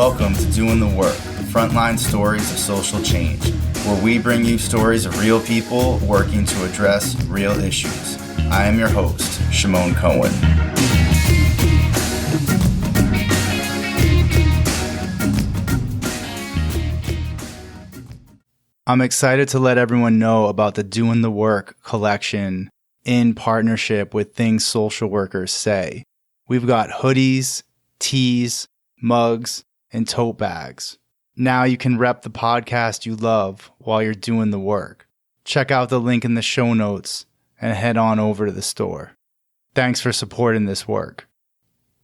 Welcome to Doing the Work, frontline stories of social change, where we bring you stories of real people working to address real issues. I am your host, Shimon Cohen. I'm excited to let everyone know about the Doing the Work collection in partnership with Things Social Workers Say. We've got hoodies, tees, mugs, and tote bags. Now you can rep the podcast you love while you're doing the work. Check out the link in the show notes and head on over to the store. Thanks for supporting this work.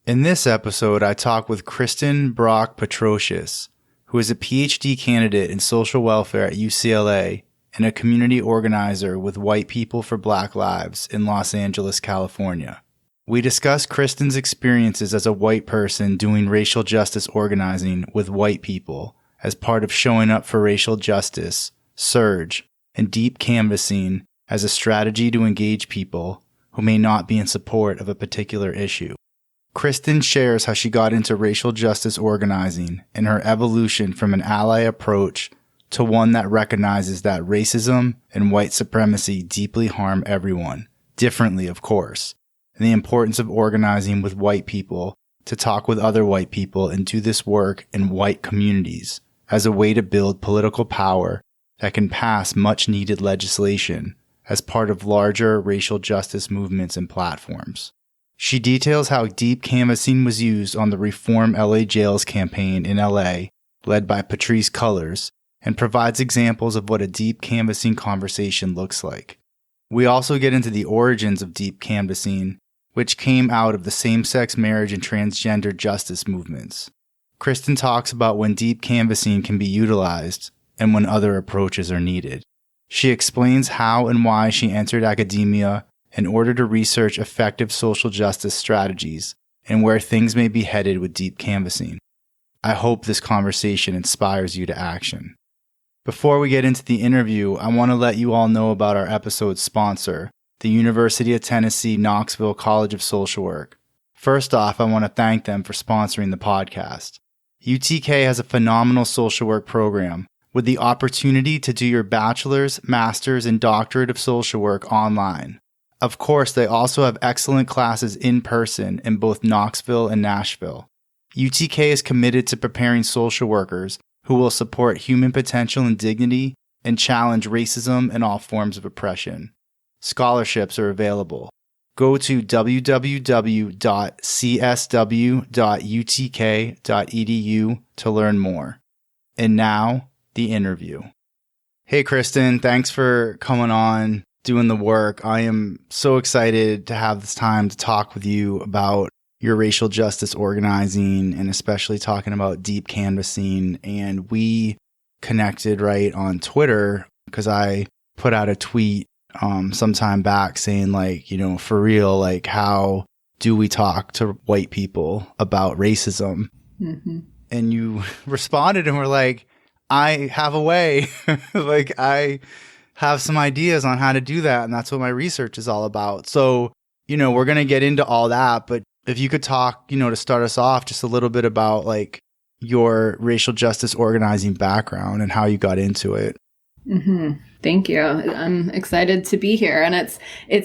In this episode, I talk with Kristen Brock-Petroshius, who is a PhD candidate in social welfare at UCLA and a community organizer with White People for Black Lives in Los Angeles, California. We discuss Kristen's experiences as a white person doing racial justice organizing with white people as part of showing up for racial justice, surge, and deep canvassing as a strategy to engage people who may not be in support of a particular issue. Kristen shares how she got into racial justice organizing and her evolution from an ally approach to one that recognizes that racism and white supremacy deeply harm everyone, differently of course, and the importance of organizing with white people to talk with other white people and do this work in white communities as a way to build political power that can pass much needed legislation as part of larger racial justice movements and platforms. She details how deep canvassing was used on the Reform LA Jails campaign in LA, led by Patrisse Cullors, and provides examples of what a deep canvassing conversation looks like. We also get into the origins of deep canvassing, which came out of the same-sex marriage and transgender justice movements. Kristen talks about when deep canvassing can be utilized and when other approaches are needed. She explains how and why she entered academia in order to research effective social justice strategies and where things may be headed with deep canvassing. I hope this conversation inspires you to action. Before we get into the interview, I want to let you all know about our episode's sponsor, the University of Tennessee Knoxville College of Social Work. First off, I want to thank them for sponsoring the podcast. UTK has a phenomenal social work program with the opportunity to do your bachelor's, master's, and doctorate of social work online. Of course, they also have excellent classes in person in both Knoxville and Nashville. UTK is committed to preparing social workers who will support human potential and dignity and challenge racism and all forms of oppression. Scholarships are available. Go to www.csw.utk.edu to learn more. And now, the interview. Hey, Kristen, thanks for coming on, doing the work. I am so excited to have this time to talk with you about your racial justice organizing and especially talking about deep canvassing. And we connected right on Twitter because I put out a tweet some time back saying for real, how do we talk to white people about racism? Mm-hmm. And you responded and were like, I have a way, I have some ideas on how to do that. And that's what my research is all about. So, we're going to get into all that, but if you could talk, to start us off just a little bit about your racial justice organizing background and how you got into it. Mm-hmm. Thank you. I'm excited to be here. And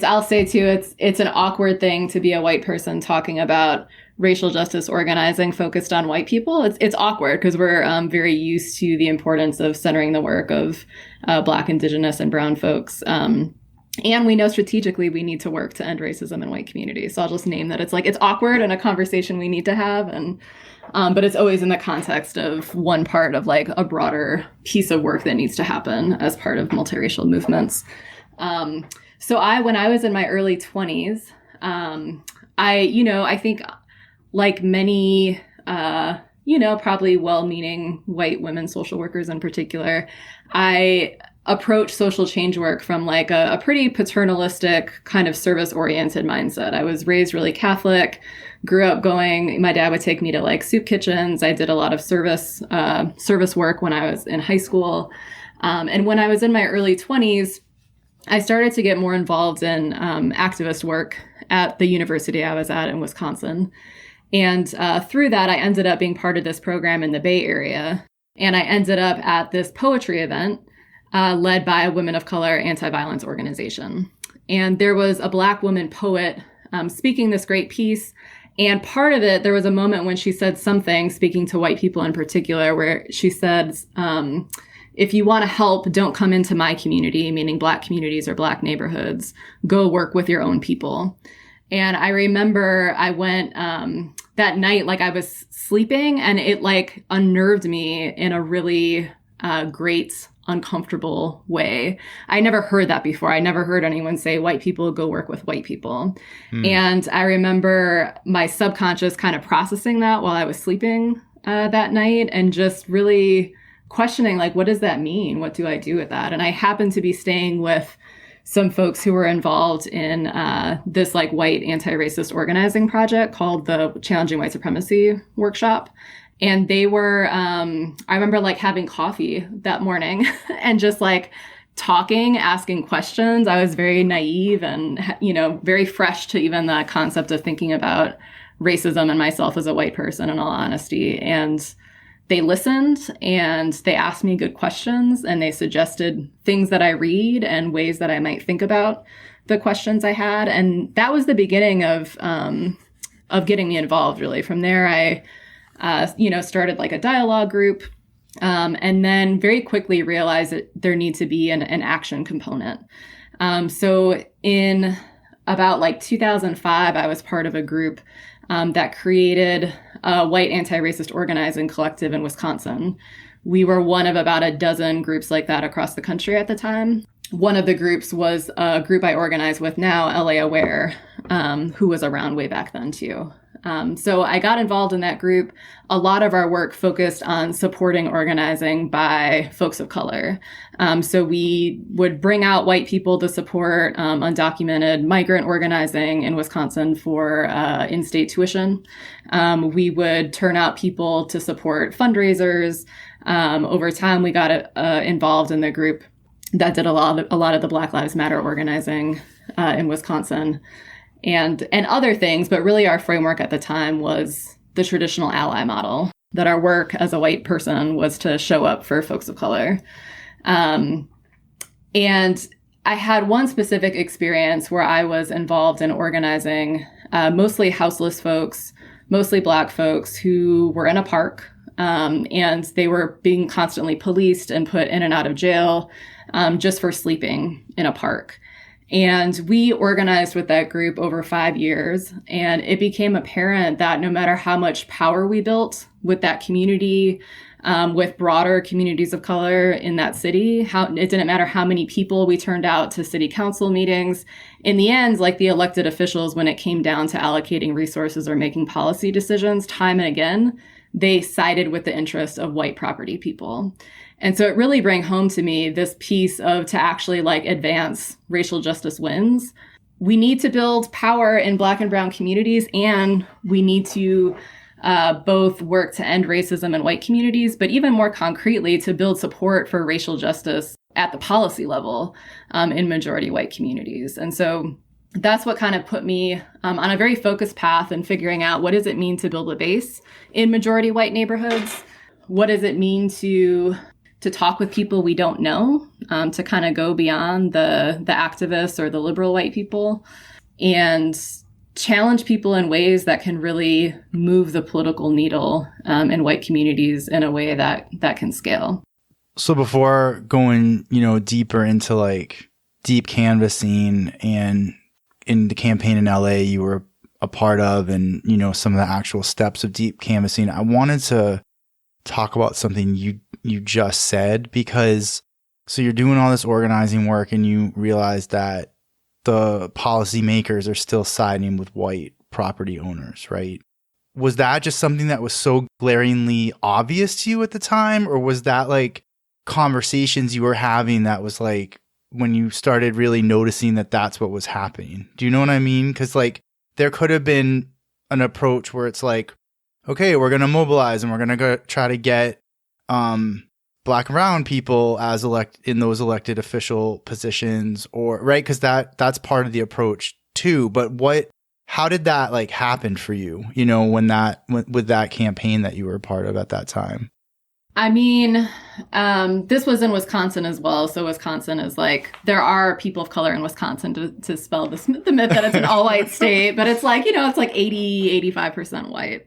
I'll say too, it's an awkward thing to be a white person talking about racial justice organizing focused on white people. It's awkward because we're very used to the importance of centering the work of Black, Indigenous, and Brown folks. And we know strategically we need to work to end racism in white communities. So I'll just name that it's awkward and a conversation we need to have. And but it's always in the context of one part of a broader piece of work that needs to happen as part of multiracial movements. So when I was in my early 20s, I think like many, probably well-meaning white women social workers in particular, I approach social change work from a pretty paternalistic kind of service-oriented mindset. I was raised really Catholic, grew up my dad would take me to soup kitchens. I did a lot of service work when I was in high school. And when I was in my early 20s, I started to get more involved in activist work at the university I was at in Wisconsin. And through that, I ended up being part of this program in the Bay Area. And I ended up at this poetry event led by a women of color anti-violence organization. And there was a Black woman poet speaking this great piece. And part of it, there was a moment when she said something, speaking to white people in particular, where she said, if you want to help, don't come into my community, meaning Black communities or Black neighborhoods. Go work with your own people. And I remember I went that night, like I was sleeping, and it like unnerved me in a really great, uncomfortable way. I never heard that before. I never heard anyone say white people go work with white people. And I remember my subconscious kind of processing that while I was sleeping that night and just really questioning, like, what does that mean? What do I do with that? And I happened to be staying with some folks who were involved in this like white anti-racist organizing project called the Challenging White Supremacy Workshop. And they were, I remember like having coffee that morning and just like talking, asking questions. I was very naive and, very fresh to even the concept of thinking about racism and myself as a white person, in all honesty. And they listened and they asked me good questions and they suggested things that I read and ways that I might think about the questions I had. And that was the beginning of getting me involved, really. From there, I, started like a dialogue group and then very quickly realized that there needs to be an action component. So in about like 2005, I was part of a group that created a white anti-racist organizing collective in Wisconsin. We were one of about a dozen groups like that across the country at the time. One of the groups was a group I organize with now, LA Aware, who was around way back then too. So I got involved in that group. A lot of our work focused on supporting organizing by folks of color. So we would bring out white people to support undocumented migrant organizing in Wisconsin for in-state tuition. We would turn out people to support fundraisers. Over time, we got involved in the group that did a lot of the Black Lives Matter organizing in Wisconsin. And other things, but really our framework at the time was the traditional ally model, that our work as a white person was to show up for folks of color. And I had one specific experience where I was involved in organizing mostly houseless folks, mostly Black folks who were in a park, and they were being constantly policed and put in and out of jail just for sleeping in a park. And we organized with that group over 5 years, and it became apparent that no matter how much power we built with that community, with broader communities of color in that city, it didn't matter how many people we turned out to city council meetings. In the end, like the elected officials, when it came down to allocating resources or making policy decisions, time and again, they sided with the interests of white property people. And so it really brought home to me this piece of, to actually like advance racial justice wins, we need to build power in Black and brown communities, and we need to both work to end racism in white communities, but even more concretely to build support for racial justice at the policy level in majority white communities. And so that's what kind of put me on a very focused path in figuring out, what does it mean to build a base in majority white neighborhoods? What does it mean to talk with people we don't know, to kind of go beyond the activists or the liberal white people, and challenge people in ways that can really move the political needle in white communities in a way that can scale. So before going, deeper into like deep canvassing and in the campaign in LA you were a part of, and, some of the actual steps of deep canvassing, I wanted to talk about something you just said, because so you're doing all this organizing work and you realize that the policymakers are still siding with white property owners, right? Was that just something that was so glaringly obvious to you at the time, or was that like conversations you were having that was like when you started really noticing that that's what was happening? Do you know what I mean? Because like there could have been an approach where it's like, okay, we're going to mobilize and we're going to go try to get Black and brown people as in those elected official positions, or right, because that's part of the approach too. But How did that like happen for you, with that campaign that you were a part of at that time? I mean, this was in Wisconsin as well. So Wisconsin is like, there are people of color in Wisconsin to spell the myth that it's an all white state, but it's like, it's like 85% white.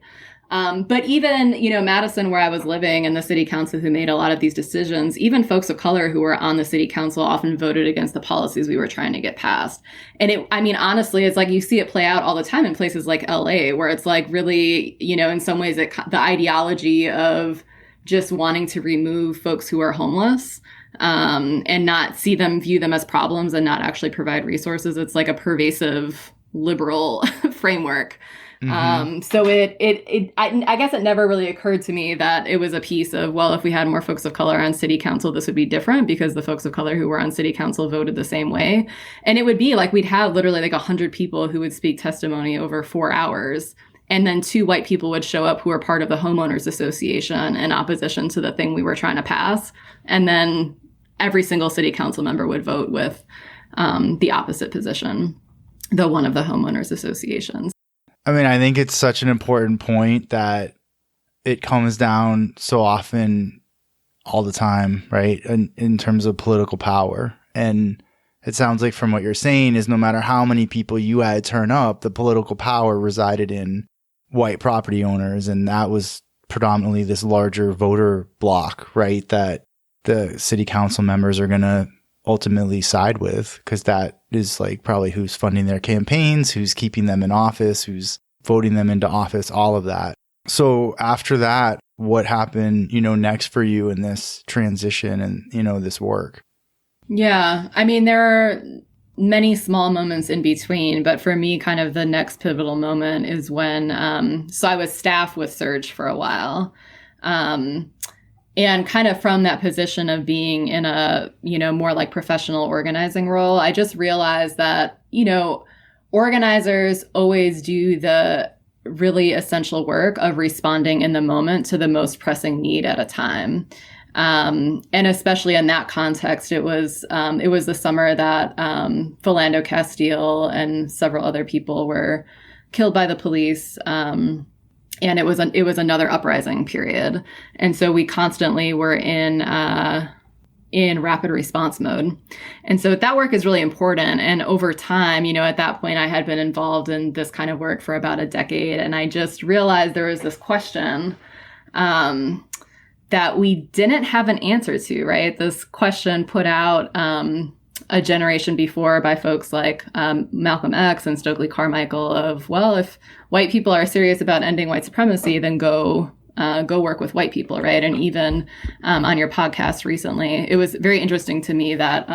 But even, Madison, where I was living, and the city council who made a lot of these decisions, even folks of color who were on the city council often voted against the policies we were trying to get passed. And honestly, it's like you see it play out all the time in places like LA, where it's like really, in some ways, the ideology of just wanting to remove folks who are homeless and not view them as problems and not actually provide resources. It's like a pervasive liberal framework. Mm-hmm. So I guess it never really occurred to me that it was a piece of, well, if we had more folks of color on city council, this would be different because the folks of color who were on city council voted the same way. And it would be like, we'd have literally like 100 people who would speak testimony over 4 hours. And then 2 white people would show up who were part of the homeowners association in opposition to the thing we were trying to pass. And then every single city council member would vote with the opposite position, the one of the homeowners associations. I mean, I think it's such an important point that it comes down so often all the time, right? In terms of political power. And it sounds like from what you're saying is no matter how many people you had turn up, the political power resided in white property owners. And that was predominantly this larger voter block, right? That the city council members are going to ultimately side with, because that is like probably who's funding their campaigns, who's keeping them in office, who's voting them into office, all of that. So after that, what happened, next for you in this transition and, this work? Yeah. I mean, there are many small moments in between, but for me, kind of the next pivotal moment is when, so I was staff with Surge for a while. And kind of from that position of being in a, more like professional organizing role, I just realized that, organizers always do the really essential work of responding in the moment to the most pressing need at a time. And especially in that context, it was the summer that Philando Castile and several other people were killed by the police. And it was another uprising period. And so we constantly were in rapid response mode. And so that work is really important. And over time, at that point, I had been involved in this kind of work for about a decade. And I just realized there was this question that we didn't have an answer to, right? This question put out a generation before by folks like Malcolm X and Stokely Carmichael of, well, if white people are serious about ending white supremacy, then go work with white people, right? And even on your podcast recently, it was very interesting to me that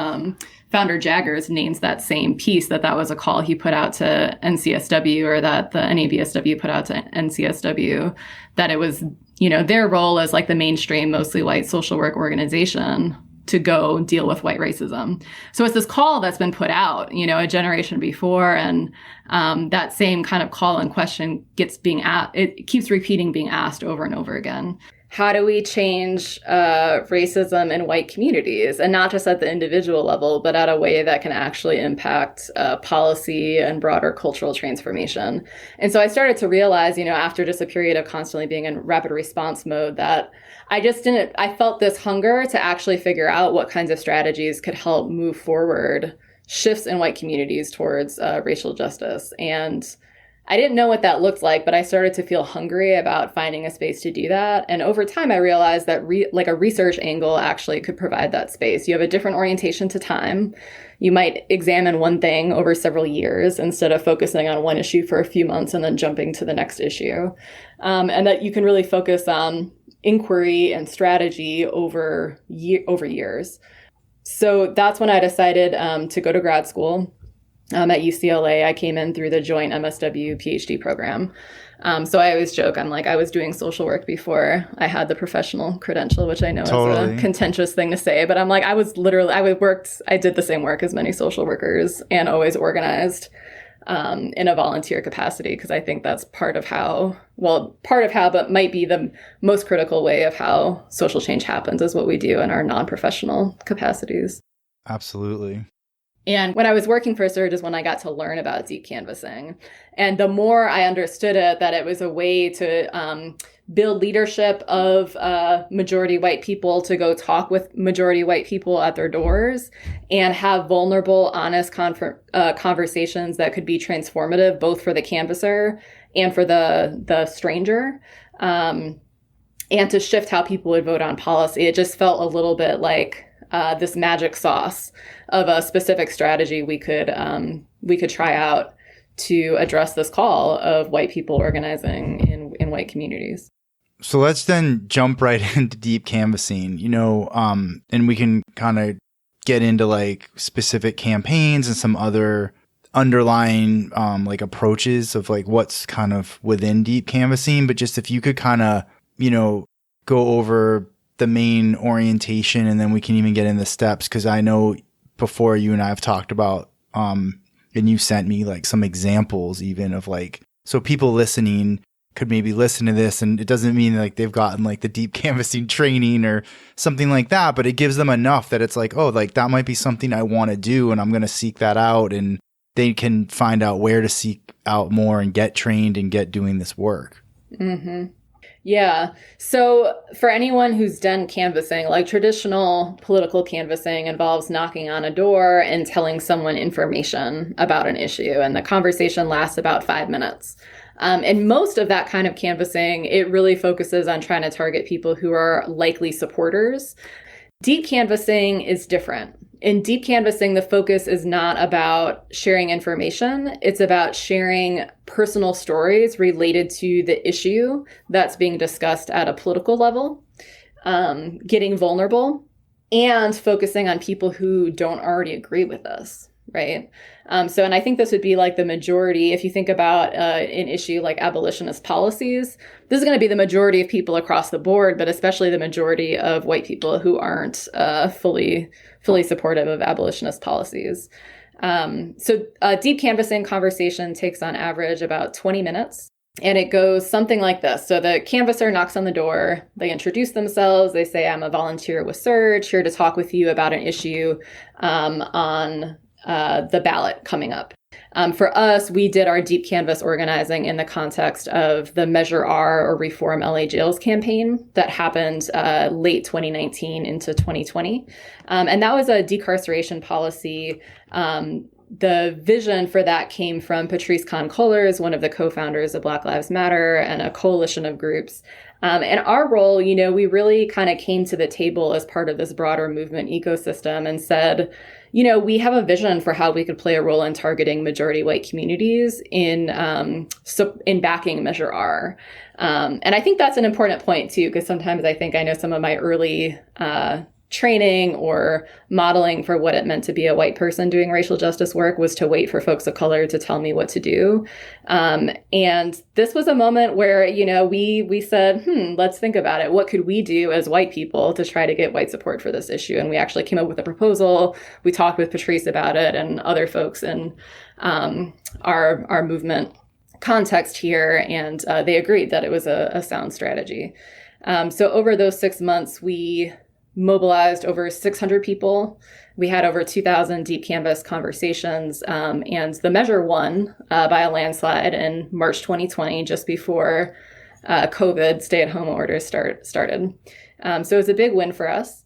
Founder Jaggers names that same piece that was a call he put out to NCSW, or that the NABSW put out to NCSW, that it was, their role as like the mainstream, mostly white social work organization to go deal with white racism. So it's this call that's been put out, a generation before. And that same kind of call and question it keeps repeating, being asked over and over again. How do we change racism in white communities? And not just at the individual level, but at a way that can actually impact policy and broader cultural transformation. And so I started to realize, after just a period of constantly being in rapid response mode, that I felt this hunger to actually figure out what kinds of strategies could help move forward shifts in white communities towards racial justice. And I didn't know what that looked like, but I started to feel hungry about finding a space to do that. And over time, I realized that a research angle actually could provide that space. You have a different orientation to time. You might examine one thing over several years instead of focusing on one issue for a few months and then jumping to the next issue. And that you can really focus on inquiry and strategy over years. So that's when I decided to go to grad school. At UCLA, I came in through the joint MSW PhD program. So I always joke, I was doing social work before I had the professional credential, which I know is a contentious thing to say, but I did the same work as many social workers and always organized in a volunteer capacity, because I think that's part of how, but might be the most critical way of how social change happens, is what we do in our non-professional capacities. Absolutely. And when I was working for Surge is when I got to learn about deep canvassing. And the more I understood it, that it was a way to build leadership of majority white people to go talk with majority white people at their doors and have vulnerable, honest conversations that could be transformative, both for the canvasser and for the stranger, and to shift how people would vote on policy. It just felt a little bit like this magic sauce of a specific strategy we could try out to address this call of white people organizing in white communities. So let's then jump right into deep canvassing, and we can kind of get into like specific campaigns and some other underlying like approaches of like what's kind of within deep canvassing. But just if you could kind of, go over the main orientation, and then we can even get into steps, because I know before you and I have talked about and you sent me like some examples even of like, so people listening could maybe listen to this, and it doesn't mean like they've gotten like the deep canvassing training or something like that, but it gives them enough that it's like, oh, like that might be something I want to do, and I'm going to seek that out, and they can find out where to seek out more and get trained and get doing this work. Mm-hmm. Yeah. So for anyone who's done canvassing, like traditional political canvassing involves knocking on a door and telling someone information about an issue. And the conversation lasts about 5 minutes. And most of that kind of canvassing, it really focuses on trying to target people who are likely supporters. Deep canvassing is different. In deep canvassing, the focus is not about sharing information. It's about sharing personal stories related to the issue that's being discussed at a political level, getting vulnerable, and focusing on people who don't already agree with us, right? And I think this would be like the majority. If you think about an issue like abolitionist policies, this is going to be the majority of people across the board, but especially the majority of white people who aren't fully supportive of abolitionist policies. So a deep canvassing conversation takes on average about 20 minutes. And it goes something like this. So the canvasser knocks on the door, they introduce themselves, they say, I'm a volunteer with Surge, here to talk with you about an issue on the ballot coming up. For us, we did our deep canvas organizing in the context of the Measure R, or Reform LA Jails campaign that happened late 2019 into 2020. And that was a decarceration policy. The vision for that came from Patrice Kahn-Kollers, one of the co-founders of Black Lives Matter, and a coalition of groups. And our role, we really kind of came to the table as part of this broader movement ecosystem and said, we have a vision for how we could play a role in targeting majority white communities in backing Measure R. And I think that's an important point too, because sometimes I know some of my early training or modeling for what it meant to be a white person doing racial justice work was to wait for folks of color to tell me what to do. And this was a moment where, we said, let's think about it. What could we do as white people to try to get white support for this issue? And we actually came up with a proposal. We talked with Patrice about it and other folks in our movement context here. And they agreed that it was a sound strategy. So over those 6 months, we mobilized over 600 people. We had over 2,000 deep canvas conversations, and the measure won by a landslide in March 2020, just before COVID stay-at-home orders started. So it was a big win for us.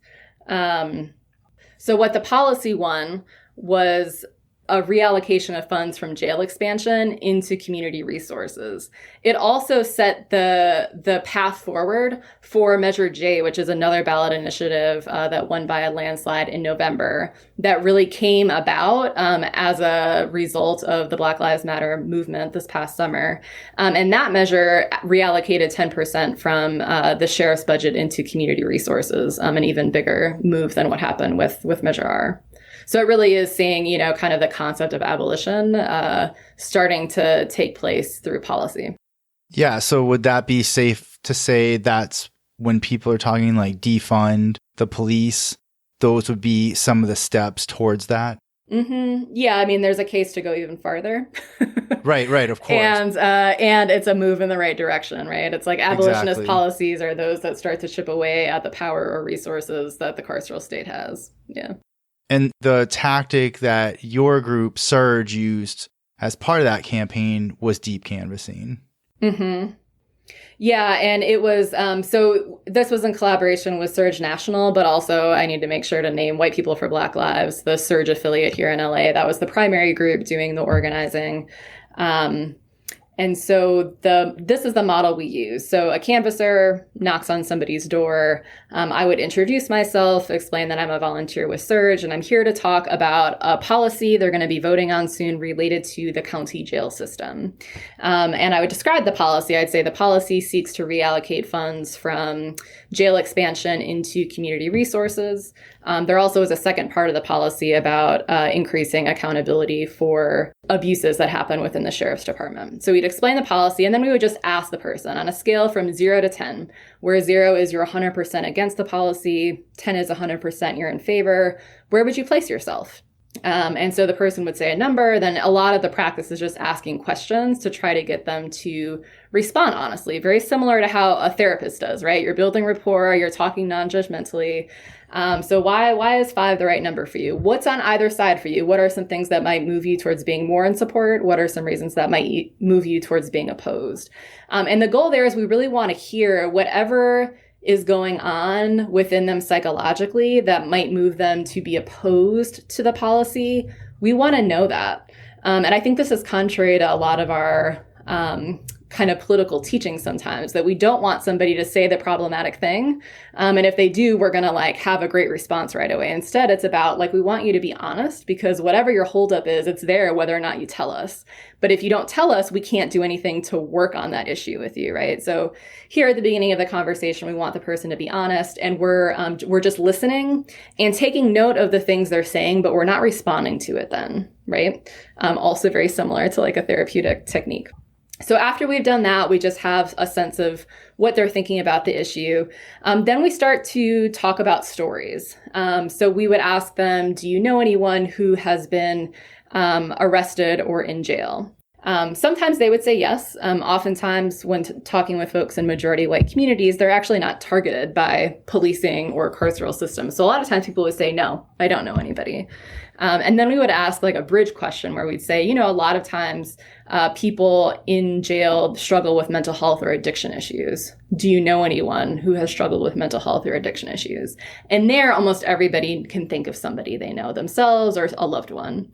So what the policy won was a reallocation of funds from jail expansion into community resources. It also set the path forward for Measure J, which is another ballot initiative that won by a landslide in November, that really came about as a result of the Black Lives Matter movement this past summer. And that measure reallocated 10% from the sheriff's budget into community resources, an even bigger move than what happened with Measure R. So it really is seeing, kind of the concept of abolition starting to take place through policy. Yeah. So would that be safe to say that's when people are talking like defund the police, those would be some of the steps towards that? Mm-hmm. Yeah. There's a case to go even farther. Right. Of course. And it's a move in the right direction, right? It's like abolitionist Exactly. policies are those that start to chip away at the power or resources that the carceral state has. Yeah. And the tactic that your group, Surge, used as part of that campaign was deep canvassing. Mm-hmm. Yeah, and it was, so this was in collaboration with Surge National, but also I need to make sure to name White People for Black Lives, the Surge affiliate here in LA. That was the primary group doing the organizing. And so this is the model we use. So a canvasser knocks on somebody's door. I would introduce myself, explain that I'm a volunteer with Surge, and I'm here to talk about a policy they're going to be voting on soon related to the county jail system. And I would describe the policy. I'd say the policy seeks to reallocate funds from jail expansion into community resources. There also is a second part of the policy about increasing accountability for abuses that happen within the sheriff's department. So we'd explain the policy, and then we would just ask the person on a scale from 0 to 10, where 0 is you're 100% against the policy, 10 is 100% you're in favor. Where would you place yourself? And so the person would say a number. Then a lot of the practice is just asking questions to try to get them to respond honestly, very similar to how a therapist does, right? You're building rapport, you're talking non-judgmentally. So why is 5 the right number for you? What's on either side for you? What are some things that might move you towards being more in support? What are some reasons that might move you towards being opposed? And the goal there is we really want to hear whatever is going on within them psychologically that might move them to be opposed to the policy. We want to know that. And I think this is contrary to a lot of our kind of political teaching sometimes, that we don't want somebody to say the problematic thing. And if they do, we're going to like have a great response right away. Instead, it's about like, we want you to be honest, because whatever your holdup is, it's there whether or not you tell us. But if you don't tell us, we can't do anything to work on that issue with you, right? So here at the beginning of the conversation, we want the person to be honest, and we're just listening and taking note of the things they're saying, but we're not responding to it then, right? Also very similar to like a therapeutic technique. So after we've done that, we just have a sense of what they're thinking about the issue. Then we start to talk about stories. So we would ask them, do you know anyone who has been arrested or in jail? Sometimes they would say yes. Oftentimes when talking with folks in majority white communities, they're actually not targeted by policing or carceral systems. So a lot of times people would say, no, I don't know anybody. And then we would ask like a bridge question where we'd say, a lot of times people in jail struggle with mental health or addiction issues. Do you know anyone who has struggled with mental health or addiction issues? And there, almost everybody can think of somebody they know themselves or a loved one.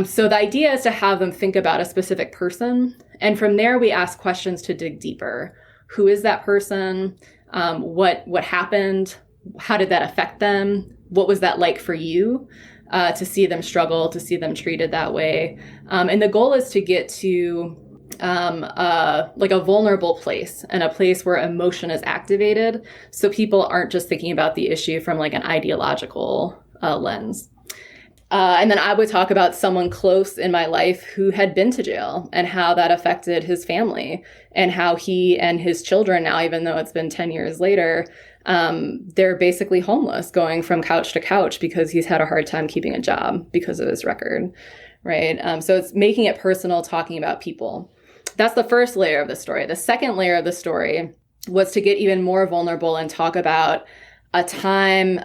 So the idea is to have them think about a specific person. And from there, we ask questions to dig deeper. Who is that person? What happened? How did that affect them? What was that like for you? To see them struggle, to see them treated that way. And the goal is to get to like a vulnerable place, and a place where emotion is activated, so people aren't just thinking about the issue from like an ideological lens. And then I would talk about someone close in my life who had been to jail and how that affected his family, and how he and his children now, even though it's been 10 years later, they're basically homeless, going from couch to couch because he's had a hard time keeping a job because of his record, right? So it's making it personal, talking about people. That's the first layer of the story. The second layer of the story was to get even more vulnerable and talk about a time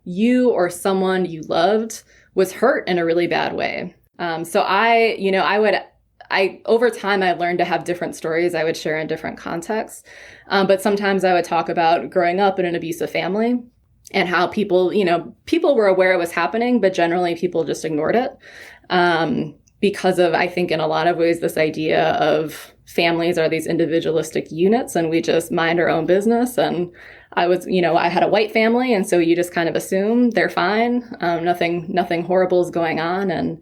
you or someone you loved was hurt in a really bad way. So over time, I learned to have different stories I would share in different contexts. But sometimes I would talk about growing up in an abusive family and how people were aware it was happening, but generally people just ignored it. Because of, I think in a lot of ways, this idea of families are these individualistic units and we just mind our own business. And I had a white family. And so you just kind of assume they're fine. Nothing horrible is going on. And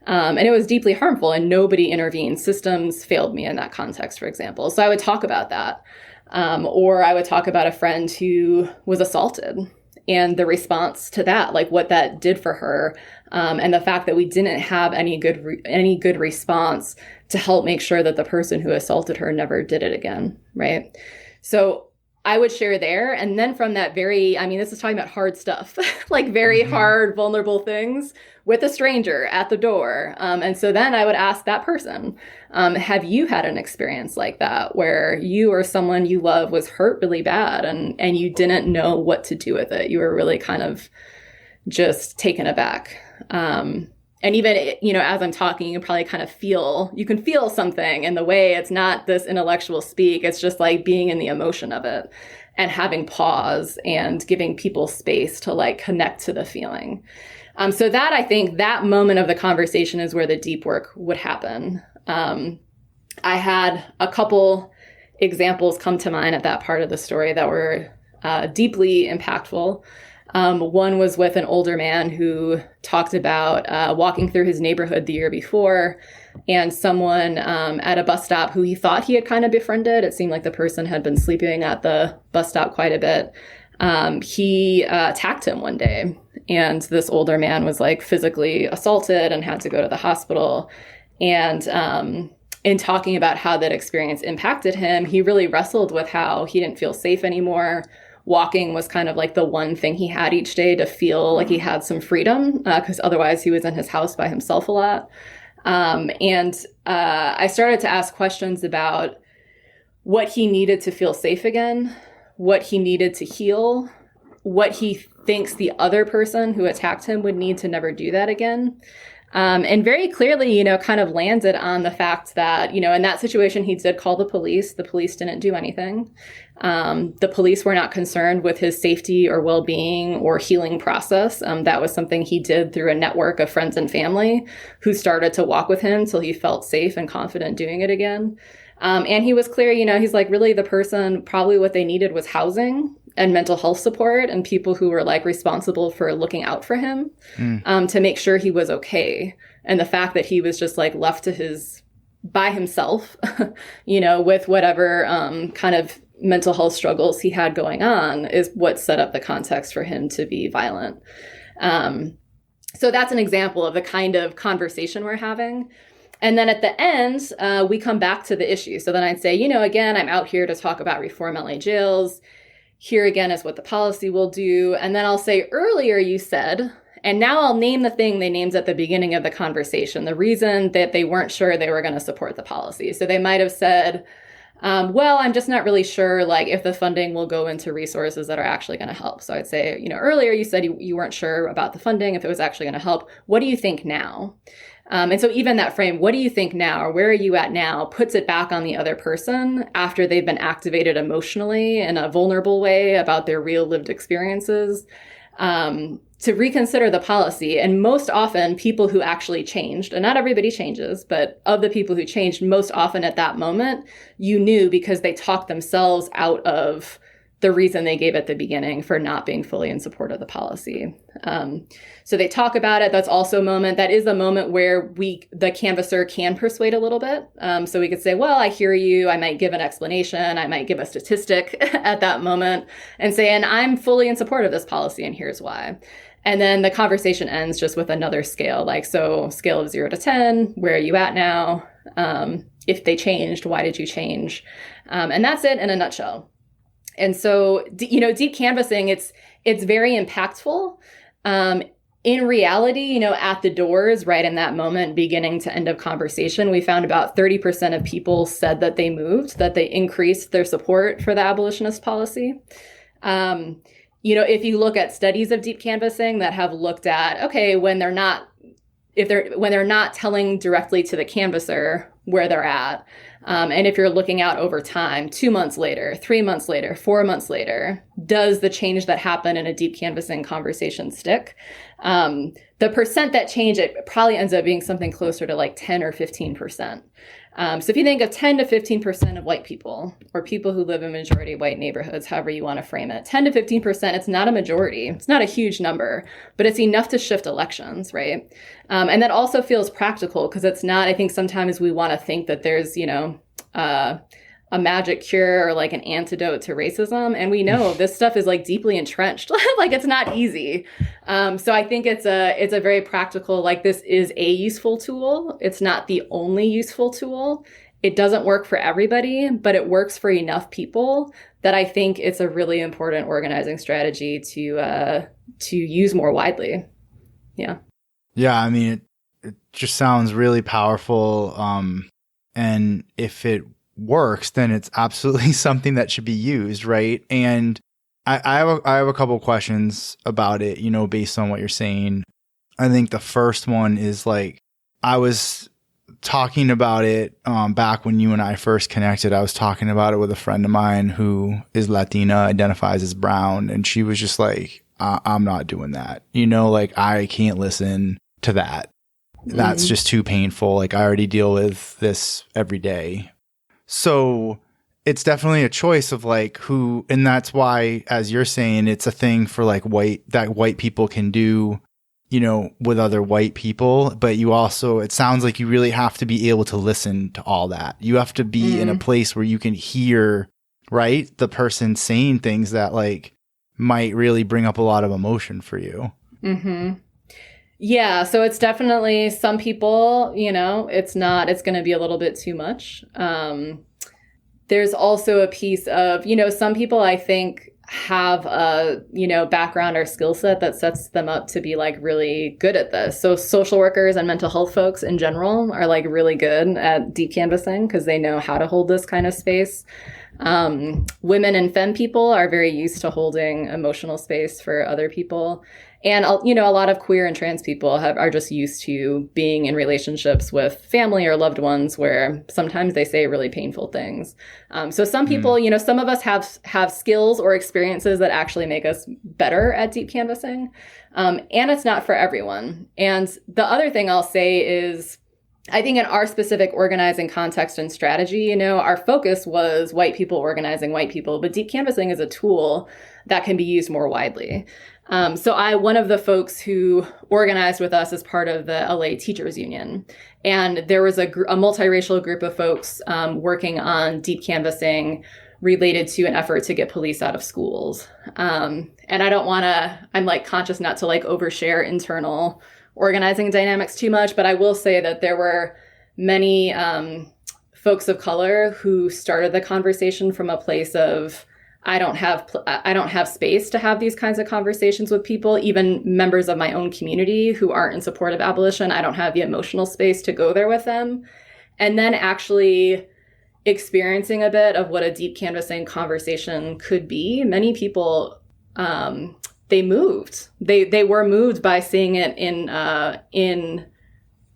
it was deeply harmful and nobody intervened. Systems failed me in that context, for example. So I would talk about that. Or I would talk about a friend who was assaulted and the response to that, like what that did for her. And the fact that we didn't have any good response to help make sure that the person who assaulted her never did it again, right? So I would share there. And then from that this is talking about hard stuff, like very hard, vulnerable things with a stranger at the door. And so then I would ask that person, have you had an experience like that where you or someone you love was hurt really bad and you didn't know what to do with it? You were really kind of just taken aback. And even, as I'm talking, you probably kind of you can feel something in the way it's not this intellectual speak. It's just like being in the emotion of it and having pause and giving people space to like connect to the feeling. So that, I think that moment of the conversation is where the deep work would happen. I had a couple examples come to mind at that part of the story that were deeply impactful. One was with an older man who talked about walking through his neighborhood the year before, and someone at a bus stop who he thought he had kind of befriended. It seemed like the person had been sleeping at the bus stop quite a bit. He attacked him one day, and this older man was like physically assaulted and had to go to the hospital. And in talking about how that experience impacted him, he really wrestled with how he didn't feel safe anymore. Walking was kind of like the one thing he had each day to feel like he had some freedom, because otherwise he was in his house by himself a lot. And I started to ask questions about what he needed to feel safe again, what he needed to heal, what he thinks the other person who attacked him would need to never do that again. And very clearly, kind of landed on the fact that, in that situation, he did call the police. The police didn't do anything. The police were not concerned with his safety or well-being or healing process. That was something he did through a network of friends and family who started to walk with him till he felt safe and confident doing it again. And he was clear, he's like, really the person, probably what they needed was housing and mental health support and people who were like responsible for looking out for him, to make sure he was okay. And the fact that he was just like left to by himself, with whatever kind of mental health struggles he had going on is what set up the context for him to be violent. So that's an example of the kind of conversation we're having. And then at the end, we come back to the issue. So then I'd say, again, I'm out here to talk about reform LA jails. Here again is what the policy will do. And then I'll say, earlier you said, and now I'll name the thing they named at the beginning of the conversation, the reason that they weren't sure they were going to support the policy. So they might have said, well, I'm just not really sure, like, if the funding will go into resources that are actually going to help. So I'd say, earlier you said you weren't sure about the funding, if it was actually going to help. What do you think now? And so even that frame, what do you think now, or where are you at now, puts it back on the other person after they've been activated emotionally in a vulnerable way about their real lived experiences, to reconsider the policy. And most often people who actually changed, and not everybody changes, but of the people who changed, most often at that moment, you knew because they talked themselves out of the reason they gave at the beginning for not being fully in support of the policy. So they talk about it. That's also a moment. That is a moment where the canvasser can persuade a little bit. So we could say, well, I hear you. I might give an explanation. I might give a statistic at that moment and say, and I'm fully in support of this policy, and here's why. And then the conversation ends just with another scale, like, so scale of 0 to 10, where are you at now? If they changed, why did you change? And that's it in a nutshell. And so, deep canvassing, it's very impactful. In reality, at the doors, right in that moment, beginning to end of conversation, we found about 30% of people said that they moved, that they increased their support for the abolitionist policy. If you look at studies of deep canvassing that have looked at, okay, when they're not telling directly to the canvasser where they're at, and if you're looking out over time, 2 months later, 3 months later, 4 months later, does the change that happened in a deep canvassing conversation stick? The percent that change, it probably ends up being something closer to like 10 or 15%. So if you think of 10 to 15% of white people, or people who live in majority white neighborhoods, however you want to frame it, 10 to 15%, it's not a majority. It's not a huge number, but it's enough to shift elections, right? And that also feels practical because it's not, I think sometimes we want to think that there's, a magic cure or like an antidote to racism. And we know this stuff is like deeply entrenched. Like it's not easy. So I think it's a very practical, like this is a useful tool. It's not the only useful tool. It doesn't work for everybody, but it works for enough people that I think it's a really important organizing strategy to use more widely. Yeah. Yeah. I mean, it just sounds really powerful. And if it works, then it's absolutely something that should be used, right? And I have a couple questions about it, you know, based on what you're saying. I think the first one is like, I was talking about it back when you and I first connected. I was talking about it with a friend of mine who is Latina, identifies as brown, and she was just like, I'm not doing that. You know, like I can't listen to that. That's just too painful. Like I already deal with this every day. So it's definitely a choice of like who, and that's why, as you're saying, it's a thing for like white people can do, you know, with other white people. But you also, it sounds like you really have to be able to listen to all that. You have to be in a place where you can hear, right, the person saying things that like might really bring up a lot of emotion for you. Yeah, so it's definitely some people, you know, it's going to be a little bit too much. There's also a piece of, you know, some people I think have a, you know, background or skill set that sets them up to be like really good at this. So social workers and mental health folks in general are like really good at deep canvassing because they know how to hold this kind of space. Women and femme people are very used to holding emotional space for other people. And, you know, a lot of queer and trans people are just used to being in relationships with family or loved ones where sometimes they say really painful things. So some people, you know, some of us have skills or experiences that actually make us better at deep canvassing. And it's not for everyone. And the other thing I'll say is, I think in our specific organizing context and strategy, you know, our focus was white people organizing white people, but deep canvassing is a tool that can be used more widely. So one of the folks who organized with us as part of the LA Teachers Union, and there was a multiracial group of folks working on deep canvassing related to an effort to get police out of schools. And I don't want to, I'm like conscious not to like overshare internal organizing dynamics too much, but I will say that there were many folks of color who started the conversation from a place of, I don't have space to have these kinds of conversations with people, even members of my own community who aren't in support of abolition. I don't have the emotional space to go there with them. And then actually experiencing a bit of what a deep canvassing conversation could be. Many people, they moved. They were moved by seeing it in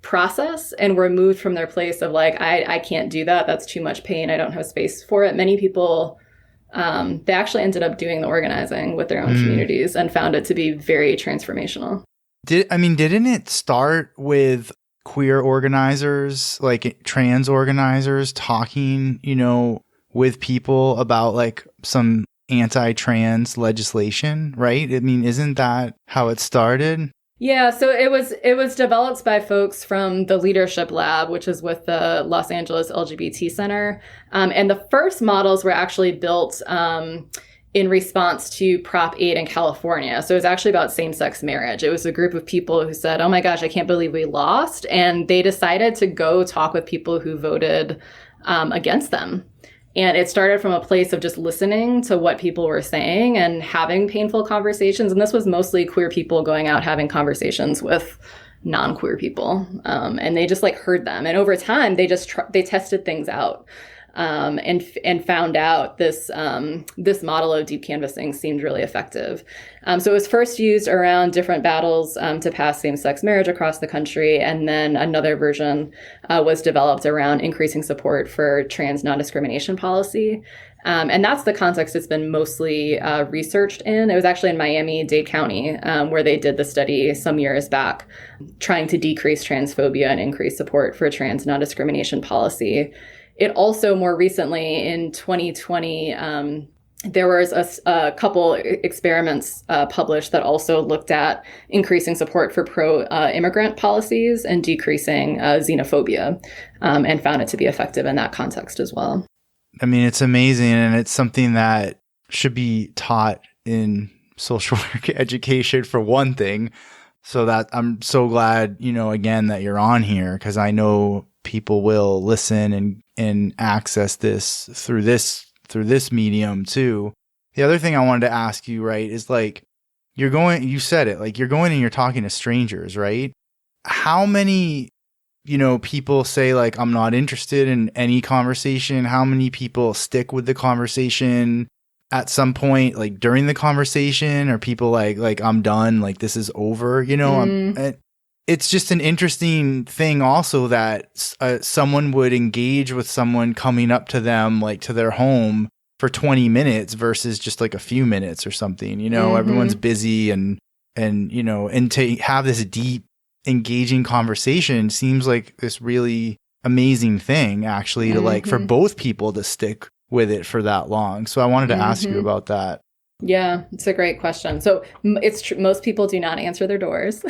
process and were moved from their place of like, I can't do that. That's too much pain. I don't have space for it. Many people, they actually ended up doing the organizing with their own communities and found it to be very transformational. Didn't it start with queer organizers, like trans organizers talking, you know, with people about like some anti-trans legislation, right? I mean, isn't that how it started? Yeah, so it was developed by folks from the Leadership Lab, which is with the Los Angeles LGBT Center. And the first models were actually built in response to Prop 8 in California. So it was actually about same-sex marriage. It was a group of people who said, oh my gosh, I can't believe we lost. And they decided to go talk with people who voted against them. And it started from a place of just listening to what people were saying and having painful conversations. And this was mostly queer people going out having conversations with non-queer people. And they just like heard them. And over time, they just they tested things out and found out this model of deep canvassing seemed really effective. So it was first used around different battles to pass same-sex marriage across the country. And then another version was developed around increasing support for trans non-discrimination policy. And that's the context it's been mostly researched in. It was actually in Miami-Dade County where they did the study some years back, trying to decrease transphobia and increase support for trans non-discrimination policy. It also more recently in 2020, there was a couple experiments published that also looked at increasing support for pro-immigrant policies and decreasing xenophobia and found it to be effective in that context as well. I mean, it's amazing, and it's something that should be taught in social work education for one thing. So that I'm so glad, you know, again, that you're on here, because I know people will listen and access this through this medium too. The other thing I wanted to ask you, right, is like, you said it, like you're going and you're talking to strangers, right? How many, you know, people say like, I'm not interested in any conversation? How many people stick with the conversation? at some point, like during the conversation, or people like I'm done, like this is over, it's just an interesting thing also that someone would engage with someone coming up to them, like to their home for 20 minutes versus just like a few minutes or something, everyone's busy and to have this deep engaging conversation seems like this really amazing thing actually to like for both people to stick with it for that long. So I wanted to ask you about that. Yeah, it's a great question. So it's most people do not answer their doors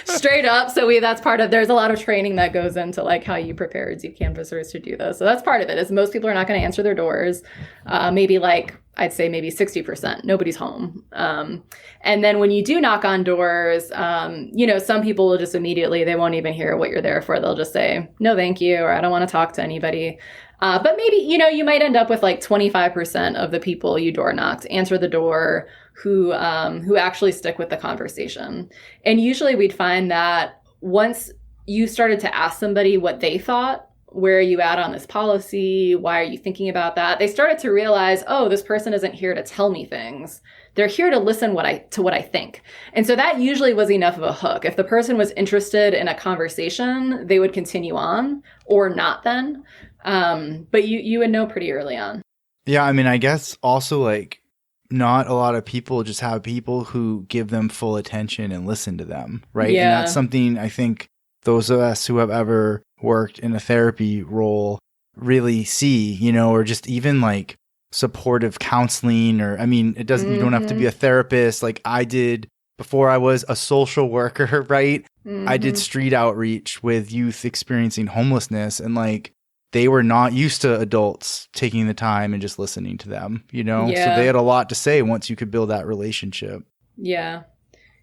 straight up. So that's part of, there's a lot of training that goes into like how you prepare deep canvassers to do this. So that's part of it, is most people are not going to answer their doors. Maybe like, I'd say maybe 60%, nobody's home. And then when you do knock on doors, some people will just immediately, they won't even hear what you're there for. They'll just say, no, thank you, or I don't want to talk to anybody. But maybe, you might end up with like 25% of the people you door knocked answer the door who actually stick with the conversation. And usually we'd find that once you started to ask somebody what they thought, where are you at on this policy? Why are you thinking about that? They started to realize, oh, this person isn't here to tell me things. They're here to listen to what I think. And so that usually was enough of a hook. If the person was interested in a conversation, they would continue on, or not then. But you would know pretty early on. Yeah, I mean, I guess also like not a lot of people just have people who give them full attention and listen to them, right? Yeah. And that's something I think those of us who have ever worked in a therapy role really see, or just even like supportive counseling, or I mean, it doesn't, you don't have to be a therapist like I did before I was a social worker, right? I did street outreach with youth experiencing homelessness, and like they were not used to adults taking the time and just listening to them, So they had a lot to say once you could build that relationship. Yeah.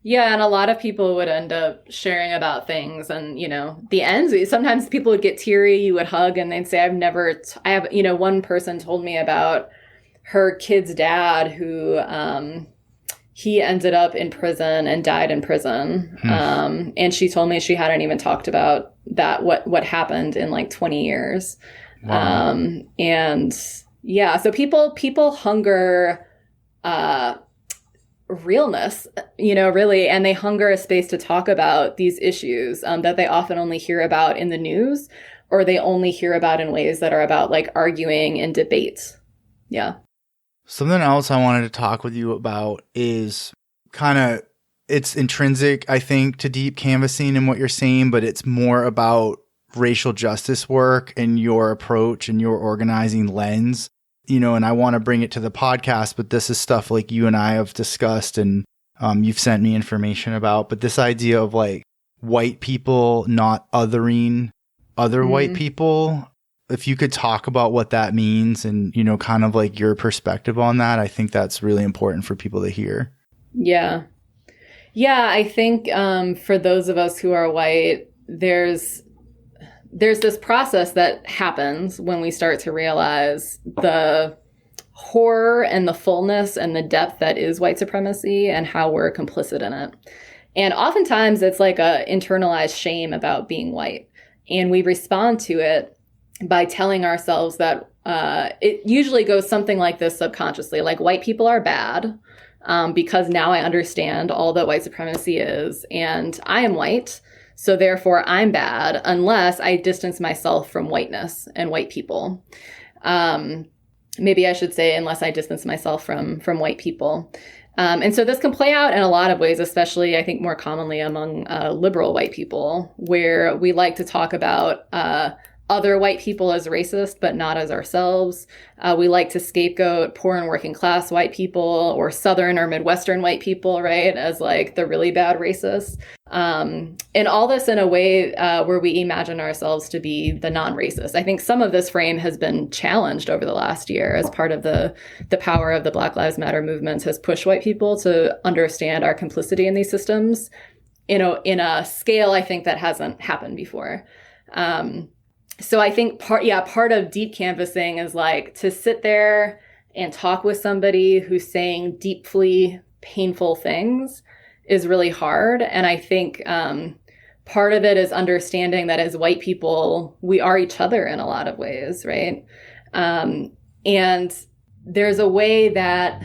Yeah, and a lot of people would end up sharing about things, and the ends. Sometimes people would get teary. You would hug, and they'd say, "I have." One person told me about her kid's dad who he ended up in prison and died in prison, and she told me she hadn't even talked about that what happened in like 20 years. Wow. And yeah, so people hunger realness, really, and they hunger a space to talk about these issues that they often only hear about in the news, or they only hear about in ways that are about like arguing and debate. Yeah. Something else I wanted to talk with you about is it's intrinsic, I think, to deep canvassing and what you're saying, but it's more about racial justice work and your approach and your organizing lens. And I want to bring it to the podcast, but this is stuff like you and I have discussed and you've sent me information about. But this idea of like white people not othering other white people, if you could talk about what that means and, kind of like your perspective on that, I think that's really important for people to hear. Yeah. Yeah, I think for those of us who are white, there's this process that happens when we start to realize the horror and the fullness and the depth that is white supremacy and how we're complicit in it. And oftentimes it's like a internalized shame about being white. And we respond to it by telling ourselves that it usually goes something like this subconsciously, like white people are bad because now I understand all that white supremacy is, and I am white. So therefore, I'm bad unless I distance myself from whiteness and white people. Maybe I should say, unless I distance myself from white people. And so this can play out in a lot of ways, especially, I think, more commonly among liberal white people, where we like to talk about other white people as racist, but not as ourselves. We like to scapegoat poor and working class white people or Southern or Midwestern white people, right, as like the really bad racists. And all this in a way where we imagine ourselves to be the non-racist. I think some of this frame has been challenged over the last year as part of the power of the Black Lives Matter movement has pushed white people to understand our complicity in these systems in a scale, I think, that hasn't happened before. So I think part of deep canvassing is like to sit there and talk with somebody who's saying deeply painful things is really hard. And I think part of it is understanding that as white people, we are each other in a lot of ways, right? And there's a way that,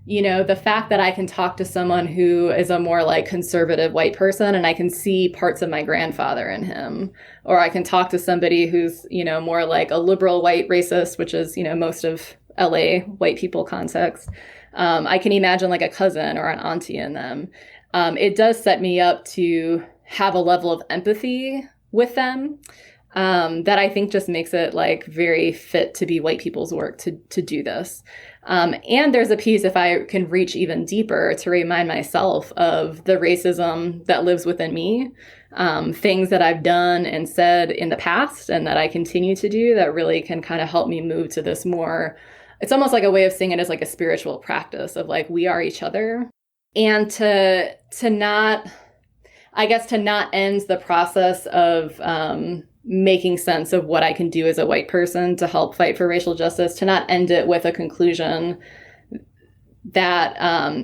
the fact that I can talk to someone who is a more like conservative white person and I can see parts of my grandfather in him, or I can talk to somebody who's, more like a liberal white racist, which is, most of LA white people context. I can imagine like a cousin or an auntie in them. It does set me up to have a level of empathy with them that I think just makes it like very fit to be white people's work to do this. And there's a piece, if I can reach even deeper, to remind myself of the racism that lives within me, things that I've done and said in the past and that I continue to do that really can kind of help me move to this more, it's almost like a way of seeing it as like a spiritual practice of like, we are each other. And to not end the process of making sense of what I can do as a white person to help fight for racial justice, to not end it with a conclusion that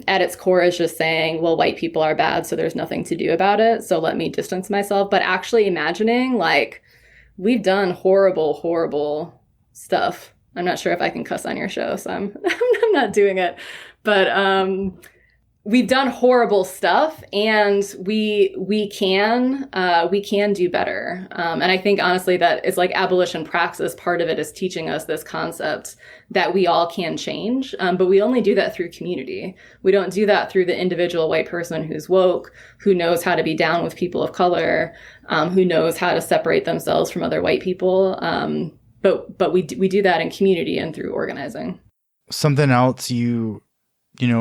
at its core is just saying, well, white people are bad, so there's nothing to do about it, so let me distance myself. But actually imagining, like, we've done horrible, horrible stuff. I'm not sure if I can cuss on your show, so I'm not doing it. But we've done horrible stuff, and we can do better. And I think honestly that it's like abolition praxis. Part of it is teaching us this concept that we all can change, but we only do that through community. We don't do that through the individual white person who's woke, who knows how to be down with people of color, who knows how to separate themselves from other white people. But we do that in community and through organizing. Something else you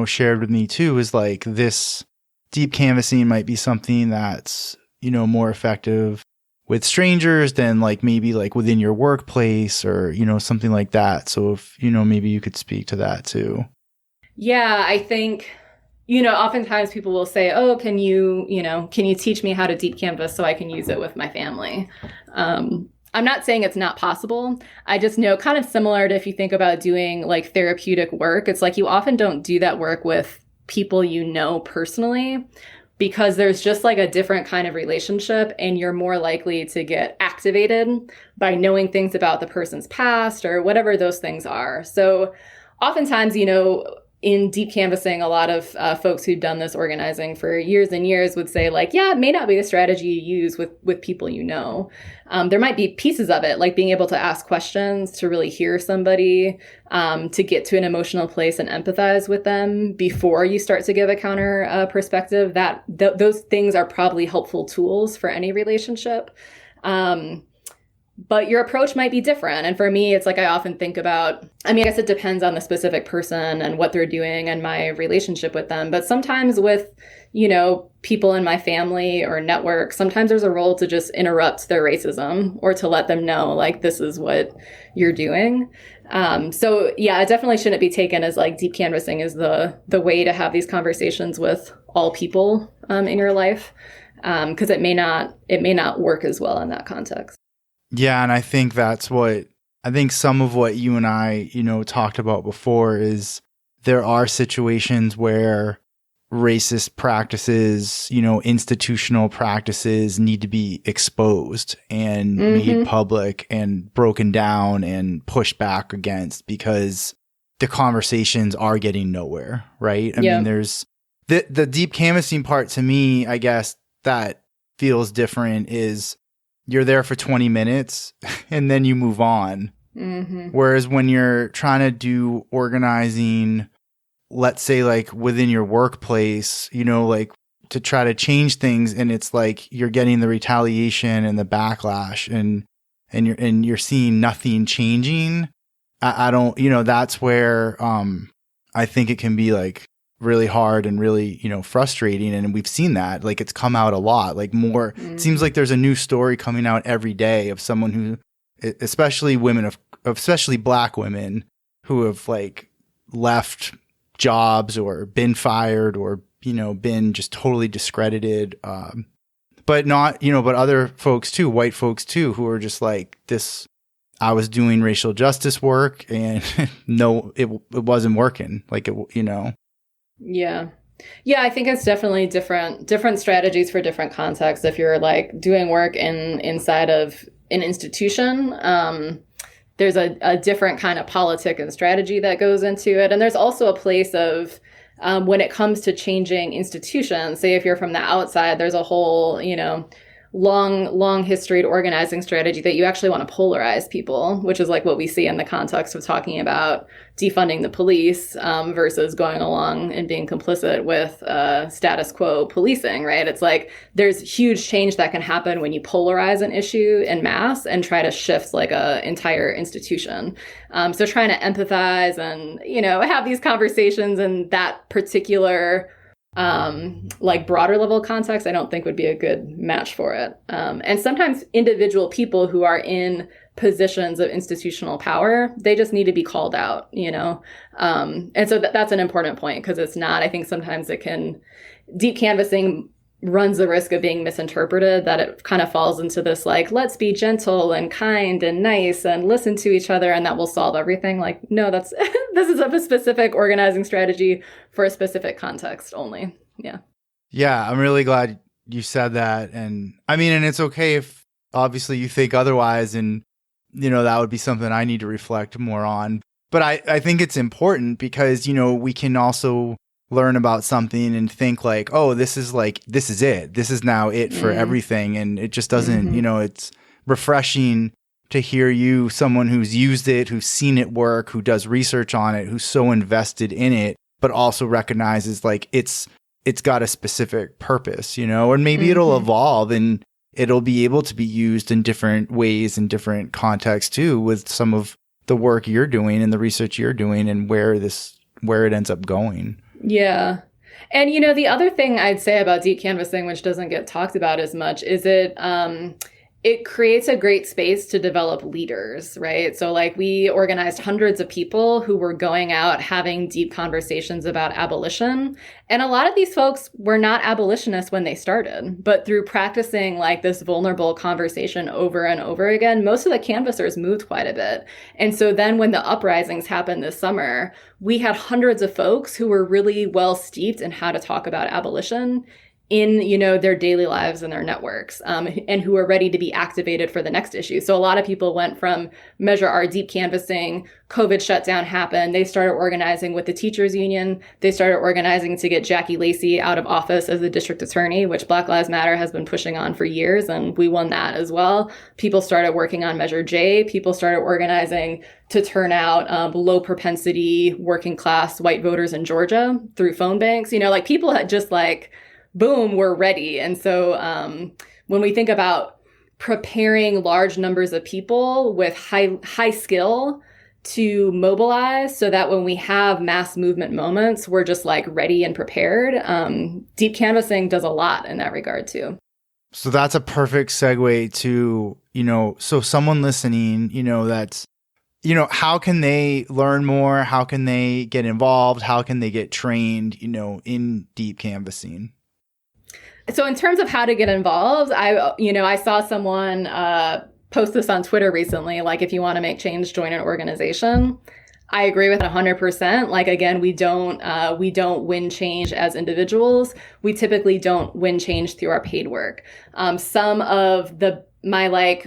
shared with me too is like this deep canvassing might be something that's, more effective with strangers than like maybe like within your workplace or, something like that. So if, maybe you could speak to that too. Yeah, I think, oftentimes people will say, oh, can you teach me how to deep canvas so I can use it with my family? I'm not saying it's not possible. I just know, kind of similar to if you think about doing like therapeutic work, it's like you often don't do that work with people personally, because there's just like a different kind of relationship, and you're more likely to get activated by knowing things about the person's past or whatever those things are. So oftentimes, in deep canvassing, a lot of folks who've done this organizing for years and years would say like, yeah, it may not be the strategy you use with people there might be pieces of it, like being able to ask questions, to really hear somebody, to get to an emotional place and empathize with them before you start to give a counter perspective. Those things are probably helpful tools for any relationship. But your approach might be different. And for me, it's like I often think about, I guess it depends on the specific person and what they're doing and my relationship with them. But sometimes with, people in my family or network, sometimes there's a role to just interrupt their racism or to let them know, like, this is what you're doing. So yeah, it definitely shouldn't be taken as like deep canvassing is the way to have these conversations with all people in your life. Because it may not work as well in that context. Yeah, and I think some of what you and I, talked about before is there are situations where racist practices, institutional practices need to be exposed and made public and broken down and pushed back against, because the conversations are getting nowhere, right? I mean, there's the deep canvassing part to me, I guess, that feels different is you're there for 20 minutes and then you move on. Whereas when you're trying to do organizing, let's say like within your workplace, like to try to change things, and it's like you're getting the retaliation and the backlash and you're seeing nothing changing. I don't, that's where I think it can be like really hard and really, frustrating. And we've seen that, like, it's come out a lot, like more, it seems like there's a new story coming out every day of someone who, especially especially Black women who have like left jobs or been fired or, been just totally discredited. But not, but other folks too, white folks too, who are just like this, I was doing racial justice work and no, it wasn't working. Like, Yeah. Yeah, I think it's definitely different strategies for different contexts. If you're like doing work inside of an institution, there's a different kind of politic and strategy that goes into it. And there's also a place of, when it comes to changing institutions, say if you're from the outside, there's a whole, long history organizing strategy that you actually want to polarize people, which is like what we see in the context of talking about defunding the police versus going along and being complicit with status quo policing, right? It's like there's huge change that can happen when you polarize an issue en masse and try to shift like a entire institution. So trying to empathize and, have these conversations in that particular like broader level context, I don't think would be a good match for it. And sometimes individual people who are in positions of institutional power, they just need to be called out, and so that's an important point, because it's not, I think sometimes deep canvassing runs the risk of being misinterpreted, that it kind of falls into this like, let's be gentle and kind and nice and listen to each other and that will solve everything. Like, no, this is a specific organizing strategy for a specific context only. Yeah. Yeah, I'm really glad you said that. And I mean, and it's okay if obviously you think otherwise, and that would be something I need to reflect more on. But I think it's important because, we can also learn about something and think like, oh, this is it. This is now it for everything. And it just doesn't, it's refreshing to hear you, someone who's used it, who's seen it work, who does research on it, who's so invested in it, but also recognizes like it's got a specific purpose, and maybe it'll evolve and it'll be able to be used in different ways, in different contexts too, with some of the work you're doing and the research you're doing and where it ends up going. Yeah. And, the other thing I'd say about deep canvassing, which doesn't get talked about as much, is it creates a great space to develop leaders, right? So like we organized hundreds of people who were going out having deep conversations about abolition. And a lot of these folks were not abolitionists when they started, but through practicing like this vulnerable conversation over and over again, most of the canvassers moved quite a bit. And so then when the uprisings happened this summer, we had hundreds of folks who were really well steeped in how to talk about abolition in, their daily lives and their networks, and who are ready to be activated for the next issue. So a lot of people went from Measure R deep canvassing, COVID shutdown happened, they started organizing with the teachers union, they started organizing to get Jackie Lacey out of office as the district attorney, which Black Lives Matter has been pushing on for years, and we won that as well. People started working on Measure J, people started organizing to turn out low propensity working class white voters in Georgia through phone banks. Like people had just like, boom, we're ready. And so when we think about preparing large numbers of people with high skill to mobilize so that when we have mass movement moments, we're just like ready and prepared, deep canvassing does a lot in that regard too. So that's a perfect segue to, so someone listening, that's, how can they learn more? How can they get involved? How can they get trained, in deep canvassing? So in terms of how to get involved, I saw someone post this on Twitter recently, like if you want to make change, join an organization. I agree with it 100%. Like, again, we don't win change as individuals. We typically don't win change through our paid work. Some of my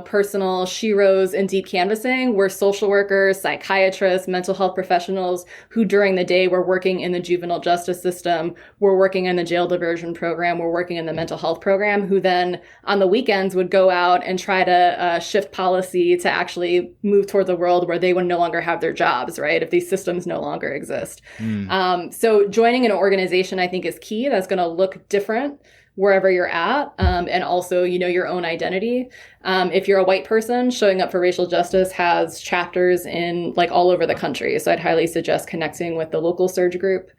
personal sheroes in deep canvassing were social workers, psychiatrists, mental health professionals who during the day were working in the juvenile justice system, were working in the jail diversion program, were working in the mental health program, who then on the weekends would go out and try to shift policy to actually move towards a world where they would no longer have their jobs, right? If these systems no longer exist. So joining an organization, I think, is key. That's going to look different wherever you're at, and also, your own identity. If you're a white person, showing up for racial justice has chapters in all over the country. So I'd highly suggest connecting with the local surge group.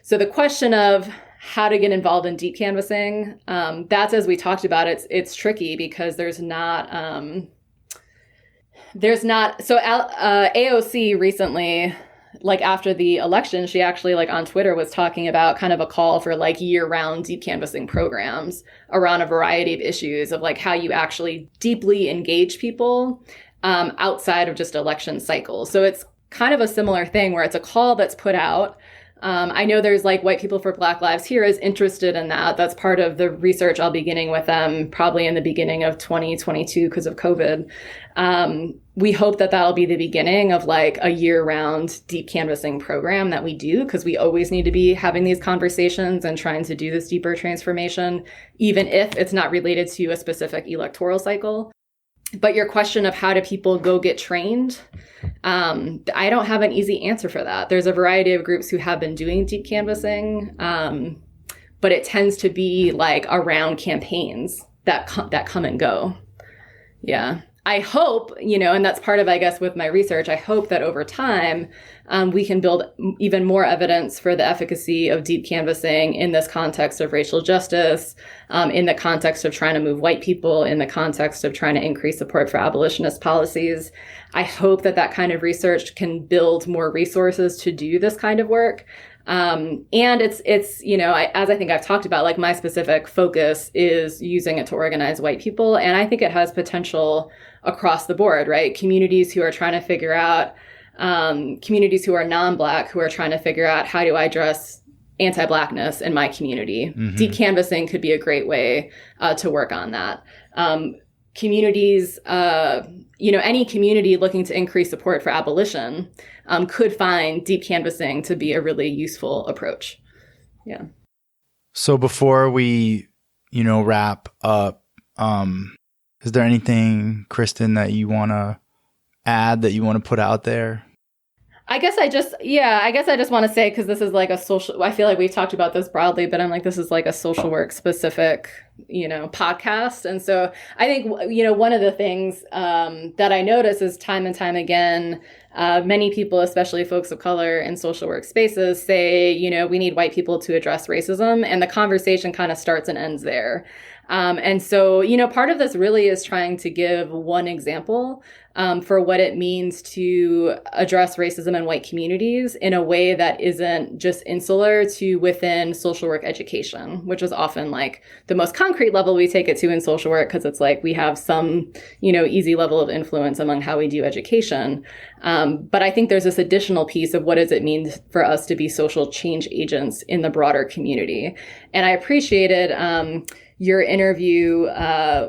So the question of how to get involved in deep canvassing, that's, as we talked about, it's tricky because there's not, so AOC recently, after the election, she actually on Twitter was talking about kind of a call for year-round deep canvassing programs around a variety of issues of how you actually deeply engage people outside of just election cycles. So it's kind of a similar thing where it's a call that's put out. I know there's White People for Black Lives Here is interested in that. That's part of the research I'll be beginning with them probably in the beginning of 2022 because of COVID. we hope that that'll be the beginning of like a year-round deep canvassing program that we do, because we always need to be having these conversations and trying to do this deeper transformation, even if it's not related to a specific electoral cycle. But your question of how do people go get trained, I don't have an easy answer for that. There's a variety of groups who have been doing deep canvassing, but it tends to be like around campaigns that come and go. Yeah. I hope, and that's part of, I guess, with my research, I hope that over time, we can build even more evidence for the efficacy of deep canvassing in this context of racial justice, in the context of trying to move white people, in the context of trying to increase support for abolitionist policies. I hope that that kind of research can build more resources to do this kind of work. And it's as I think I've talked about, like my specific focus is using it to organize white people. And I think it has potential across the board, right? Communities who are trying to figure out, communities who are non-Black, who are trying to figure out, how do I address anti-Blackness in my community? Mm-hmm. Deep canvassing could be a great way to work on that. Communities, any community looking to increase support for abolition could find deep canvassing to be a really useful approach. Yeah. So before we, wrap up, is there anything, Kristen, that you want to add, that you want to put out there? I guess I just want to say, because this is like a social, I feel like we've talked about this broadly, but I'm like, this is like a social work specific, podcast. And so I think, one of the things that I notice is time and time again, many people, especially folks of color in social work spaces, say, we need white people to address racism. And the conversation kind of starts and ends there. And so, part of this really is trying to give one example for what it means to address racism in white communities in a way that isn't just insular to within social work education, which is often like the most concrete level we take it to in social work, because it's like we have some, easy level of influence among how we do education. But I think there's this additional piece of what does it mean for us to be social change agents in the broader community. And I appreciated your interview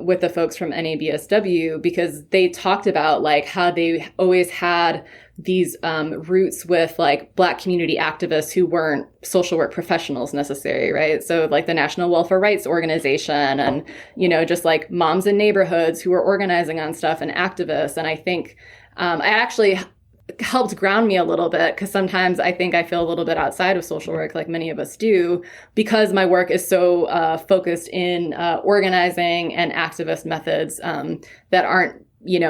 with the folks from NABSW, because they talked about like how they always had these roots with like Black community activists who weren't social work professionals necessarily, right? So like the National Welfare Rights Organization and, just like moms in neighborhoods who were organizing on stuff and activists. And I think I actually helped ground me a little bit, because sometimes I think I feel a little bit outside of social work, like many of us do, because my work is so focused in organizing and activist methods that aren't,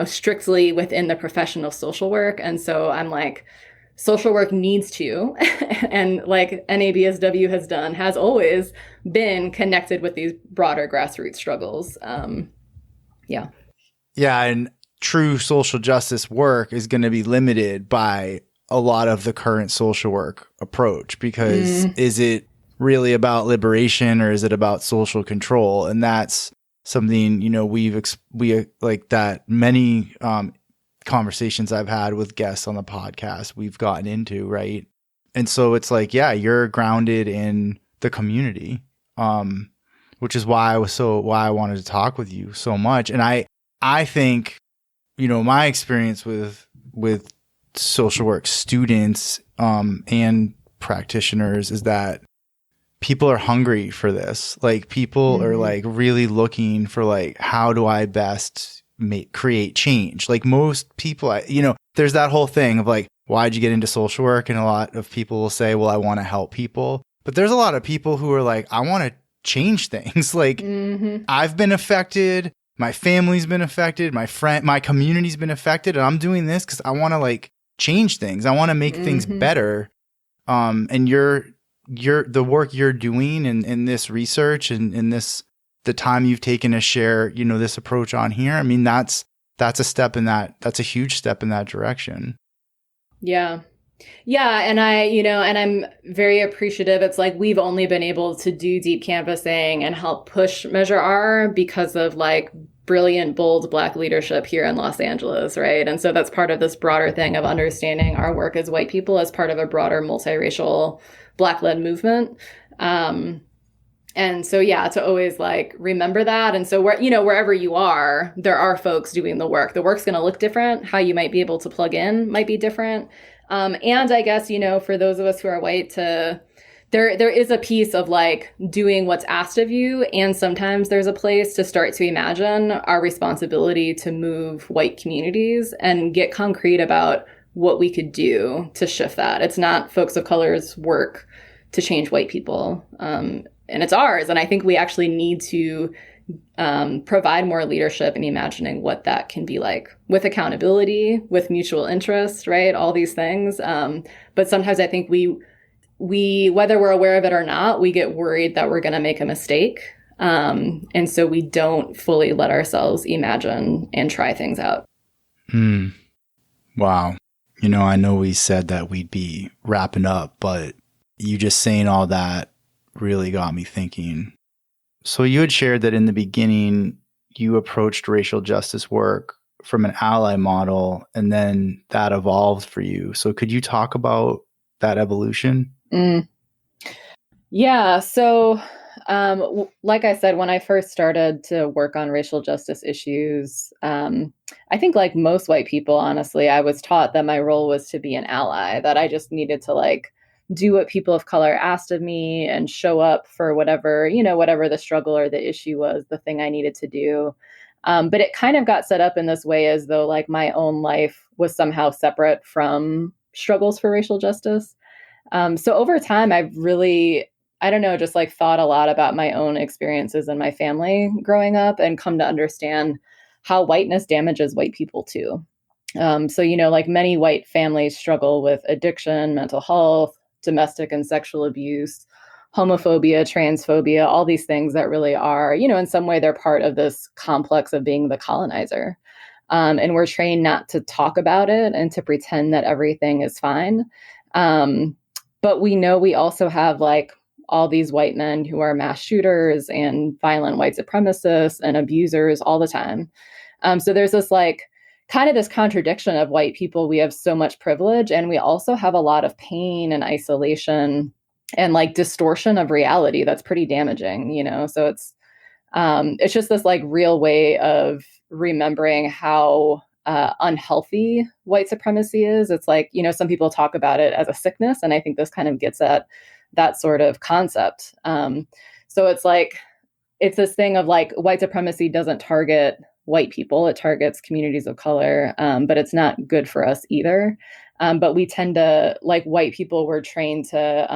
strictly within the profession of social work. And so I'm like, social work needs to, and like NABSW has always been connected with these broader grassroots struggles. Yeah. Yeah. And true social justice work is going to be limited by a lot of the current social work approach, because is it really about liberation or is it about social control? And that's something, we like that many conversations I've had with guests on the podcast we've gotten into, right? And so it's like, yeah, you're grounded in the community, which is why I wanted to talk with you so much. And I think, my experience with social work students and practitioners is that people are hungry for this. Like people are like really looking for like, how do I best create change? Like most people, there's that whole thing of like, why'd you get into social work? And a lot of people will say, well, I want to help people. But there's a lot of people who are like, I want to change things. Like I've been affected. My family's been affected. My community's been affected. And I'm doing this because I want to like change things. I want to make things better. And the work you're doing in this research and in the time you've taken to share, this approach on here. I mean, that's a huge step in that direction. Yeah. Yeah. And and I'm very appreciative. It's like we've only been able to do deep canvassing and help push Measure R because of like brilliant, bold Black leadership here in Los Angeles, right? And so that's part of this broader thing of understanding our work as white people as part of a broader multiracial Black-led movement. And so, yeah, to always like remember that. And so wherever you are, there are folks doing the work. The work's going to look different. How you might be able to plug in might be different. And I guess, for those of us who are white, there is a piece of like doing what's asked of you. And sometimes there's a place to start to imagine our responsibility to move white communities and get concrete about what we could do to shift that. It's not folks of color's work to change white people. And it's ours. And I think we actually need to provide more leadership in imagining what that can be like, with accountability, with mutual interest, right? All these things. But sometimes I think we, whether we're aware of it or not, we get worried that we're going to make a mistake. And so we don't fully let ourselves imagine and try things out. Wow. I know we said that we'd be wrapping up, but you just saying all that really got me thinking. So you had shared that in the beginning, you approached racial justice work from an ally model, and then that evolved for you. So could you talk about that evolution? Yeah. So, like I said, when I first started to work on racial justice issues, I think like most white people, honestly, I was taught that my role was to be an ally, that I just needed to like do what people of color asked of me and show up for whatever the struggle or the issue was, the thing I needed to do. But it kind of got set up in this way as though like my own life was somehow separate from struggles for racial justice. So over time, I've really, I don't know, just like thought a lot about my own experiences in my family growing up and come to understand how whiteness damages white people too. So, like many white families struggle with addiction, mental health, domestic and sexual abuse, homophobia, transphobia, all these things that really are, in some way they're part of this complex of being the colonizer. And we're trained not to talk about it and to pretend that everything is fine. But we know we also have like all these white men who are mass shooters and violent white supremacists and abusers all the time. So there's this like kind of this contradiction of white people. We have so much privilege and we also have a lot of pain and isolation and like distortion of reality that's pretty damaging, So it's just this like real way of remembering how unhealthy white supremacy is. It's like, some people talk about it as a sickness. And I think this kind of gets at that sort of concept. So it's like, it's this thing of like white supremacy doesn't target white people, it targets communities of color, but it's not good for us either. But we tend to, like white people, we're trained to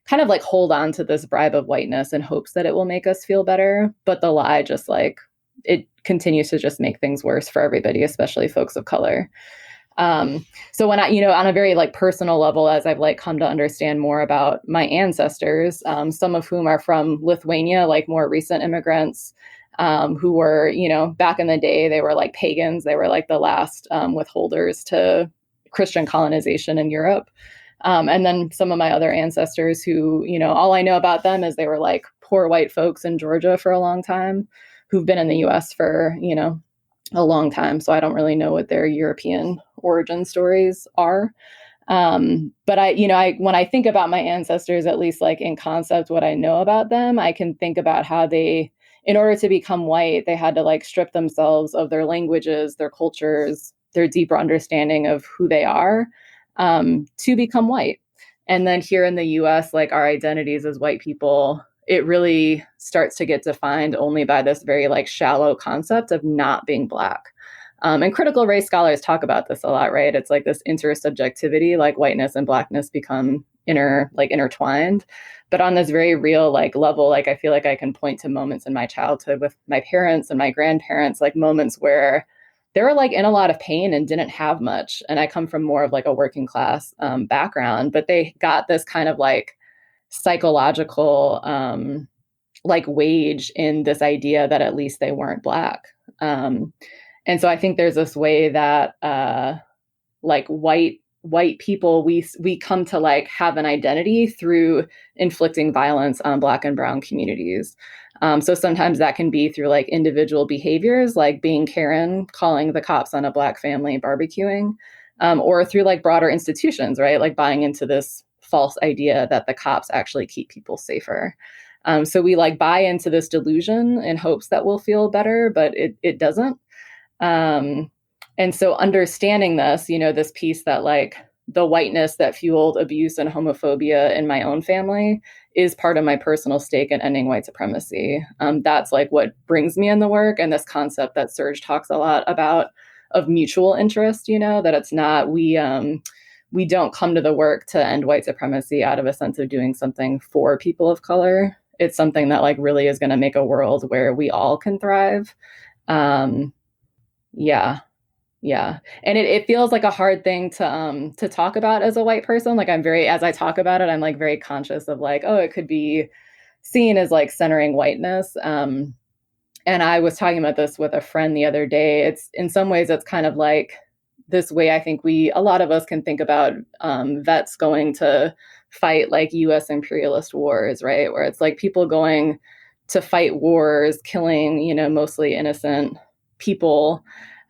kind of like hold on to this bribe of whiteness in hopes that it will make us feel better. But the lie just like, it continues to just make things worse for everybody, especially folks of color. So when I, on a very like personal level, as I've like come to understand more about my ancestors, some of whom are from Lithuania, like more recent immigrants, who were, back in the day, they were like pagans. They were like the last withholders to Christian colonization in Europe. And then some of my other ancestors who, all I know about them is they were like poor white folks in Georgia for a long time who've been in the US for, a long time. So I don't really know what their European origin stories are. But when I think about my ancestors, at least like in concept, what I know about them, I can think about how they, in order to become white, they had to like strip themselves of their languages, their cultures, their deeper understanding of who they are, to become white. And then here in the US, like our identities as white people, it really starts to get defined only by this very like shallow concept of not being Black. And critical race scholars talk about this a lot, right? It's like this intersubjectivity, like whiteness and Blackness become intertwined. But on this very real like level, like I feel like I can point to moments in my childhood with my parents and my grandparents, like moments where they were like in a lot of pain and didn't have much. And I come from more of like a working class background, but they got this kind of like psychological like wage in this idea that at least they weren't Black. And so I think there's this way that like white people, we come to like have an identity through inflicting violence on Black and brown communities. So sometimes that can be through like individual behaviors, like being Karen, calling the cops on a Black family barbecuing, or through like broader institutions, right? Like buying into this false idea that the cops actually keep people safer. So we like buy into this delusion in hopes that we'll feel better, but it doesn't. And so understanding this, this piece that like the whiteness that fueled abuse and homophobia in my own family is part of my personal stake in ending white supremacy. That's like what brings me in the work. And this concept that Serge talks a lot about of mutual interest, that it's not, we don't come to the work to end white supremacy out of a sense of doing something for people of color. It's something that like really is going to make a world where we all can thrive. Yeah. And it feels like a hard thing to talk about as a white person. Like as I talk about it, I'm like very conscious of like, oh, it could be seen as like centering whiteness. And I was talking about this with a friend the other day. It's in some ways, it's kind of like this way I think a lot of us can think about vets going to fight like US imperialist wars, right? Where it's like people going to fight wars, killing, mostly innocent people.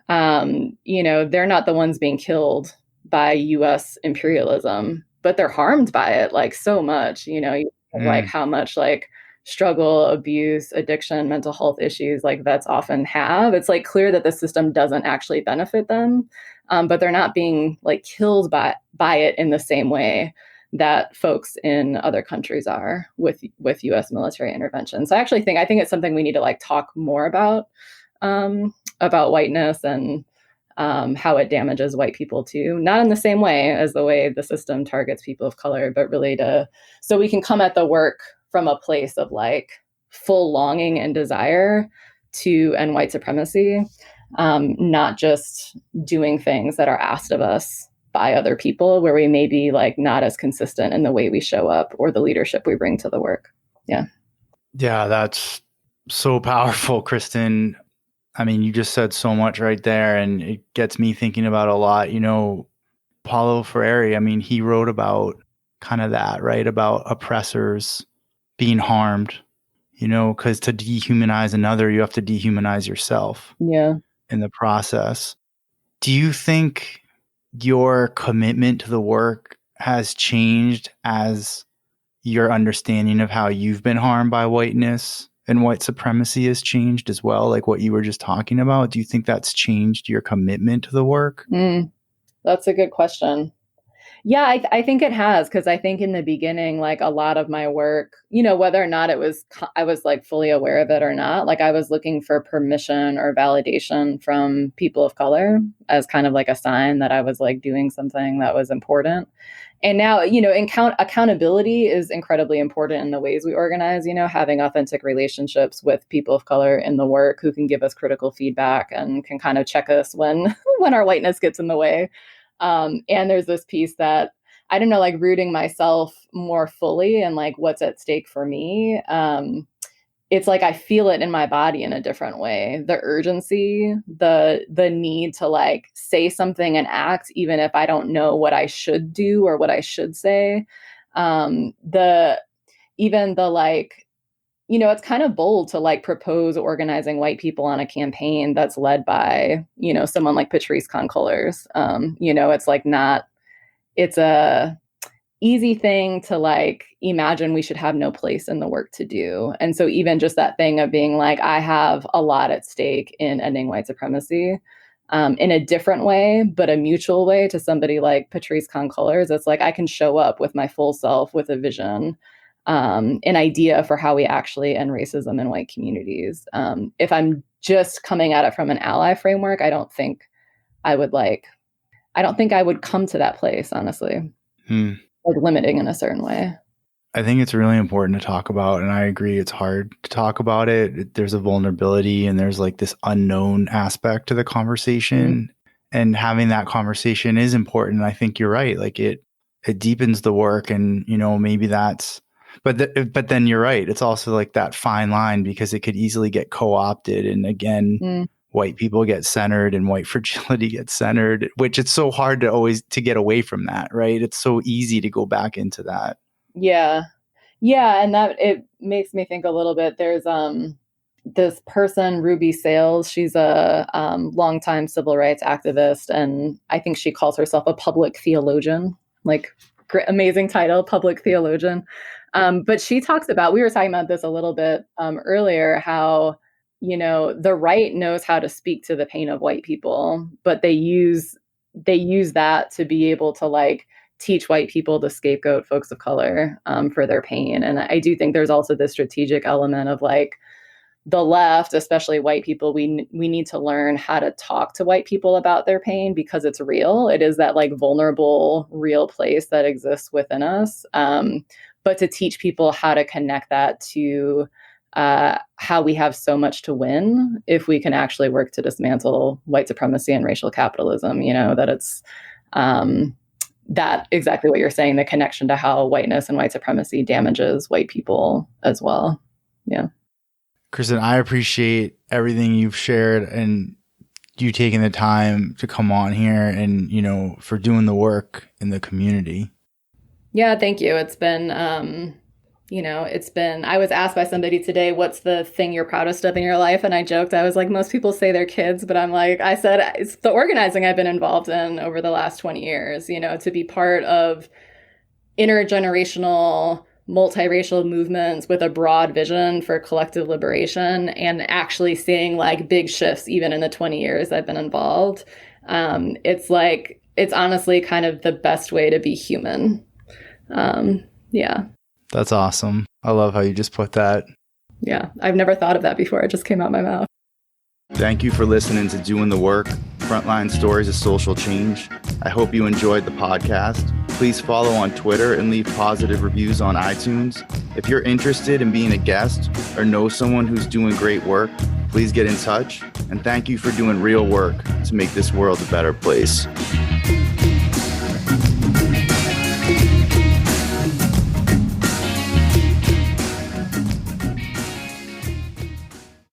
They're not the ones being killed by US imperialism, but they're harmed by it like so much, like how much like struggle, abuse, addiction, mental health issues like vets often have. It's like clear that the system doesn't actually benefit them, but they're not being like killed by it in the same way that folks in other countries are with US military intervention. So I think it's something we need to like talk more about whiteness and how it damages white people too. Not in the same way as the way the system targets people of color, but really so we can come at the work from a place of like full longing and desire to end white supremacy, not just doing things that are asked of us by other people where we may be like not as consistent in the way we show up or the leadership we bring to the work. Yeah. Yeah, that's so powerful, Kristen. I mean, you just said so much right there, and it gets me thinking about a lot. Paulo Freire, I mean, he wrote about kind of that, right? About oppressors being harmed, because to dehumanize another, you have to dehumanize yourself in the process. Do you think your commitment to the work has changed as your understanding of how you've been harmed by whiteness and white supremacy has changed as well? Like what you were just talking about. Do you think that's changed your commitment to the work? That's a good question. Yeah, I think it has, because I think in the beginning, like a lot of my work, whether or not I was like fully aware of it or not, like I was looking for permission or validation from people of color as kind of like a sign that I was like doing something that was important. And now, accountability is incredibly important in the ways we organize, having authentic relationships with people of color in the work who can give us critical feedback and can kind of check us when our whiteness gets in the way. And there's this piece that, I don't know, like rooting myself more fully and like what's at stake for me. It's like I feel it in my body in a different way. The urgency, the need to like say something and act, even if I don't know what I should do or what I should say. It's kind of bold to like propose organizing white people on a campaign that's led by, someone like Patrisse Cullors. It's like it's a easy thing to like imagine we should have no place in the work to do. And so even just that thing of being like, I have a lot at stake in ending white supremacy in a different way, but a mutual way to somebody like Patrisse Cullors. It's like I can show up with my full self with a vision, an idea for how we actually end racism in white communities. If I'm just coming at it from an ally framework, I don't think I would come to that place, honestly. Like limiting in a certain way. I think it's really important to talk about, and I agree it's hard to talk about it. There's a vulnerability and there's like this unknown aspect to the conversation, and having that conversation is important. I think you're right. Like it deepens the work, and maybe that's, but then you're right. It's also like that fine line, because it could easily get co-opted, and again, white people get centered and white fragility gets centered, which it's so hard to get away from that, right? It's so easy to go back into that. Yeah. And that it makes me think a little bit. There's this person, Ruby Sales. She's a longtime civil rights activist, and I think she calls herself a public theologian. Like, great, amazing title, public theologian. But she talks about, we were talking about this a little bit earlier, how, the right knows how to speak to the pain of white people, but they use that to be able to like teach white people to scapegoat folks of color for their pain. And I do think there's also this strategic element of like the left, especially white people, we need to learn how to talk to white people about their pain because it's real. It is that like vulnerable, real place that exists within us. But to teach people how to connect that to how we have so much to win if we can actually work to dismantle white supremacy and racial capitalism, that it's that exactly what you're saying, the connection to how whiteness and white supremacy damages white people as well. Yeah. Kristen, I appreciate everything you've shared and you taking the time to come on here and, for doing the work in the community. Yeah, thank you. It's been, I was asked by somebody today, what's the thing you're proudest of in your life? And I joked, I was like, most people say their kids, but I said, it's the organizing I've been involved in over the last 20 years, to be part of intergenerational, multiracial movements with a broad vision for collective liberation and actually seeing like big shifts even in the 20 years I've been involved. It's honestly kind of the best way to be human. Yeah. That's awesome. I love how you just put that. Yeah. I've never thought of that before. It just came out my mouth. Thank you for listening to Doing the Work, Frontline Stories of Social Change. I hope you enjoyed the podcast. Please follow on Twitter and leave positive reviews on iTunes. If you're interested in being a guest or know someone who's doing great work, please get in touch. And thank you for doing real work to make this world a better place.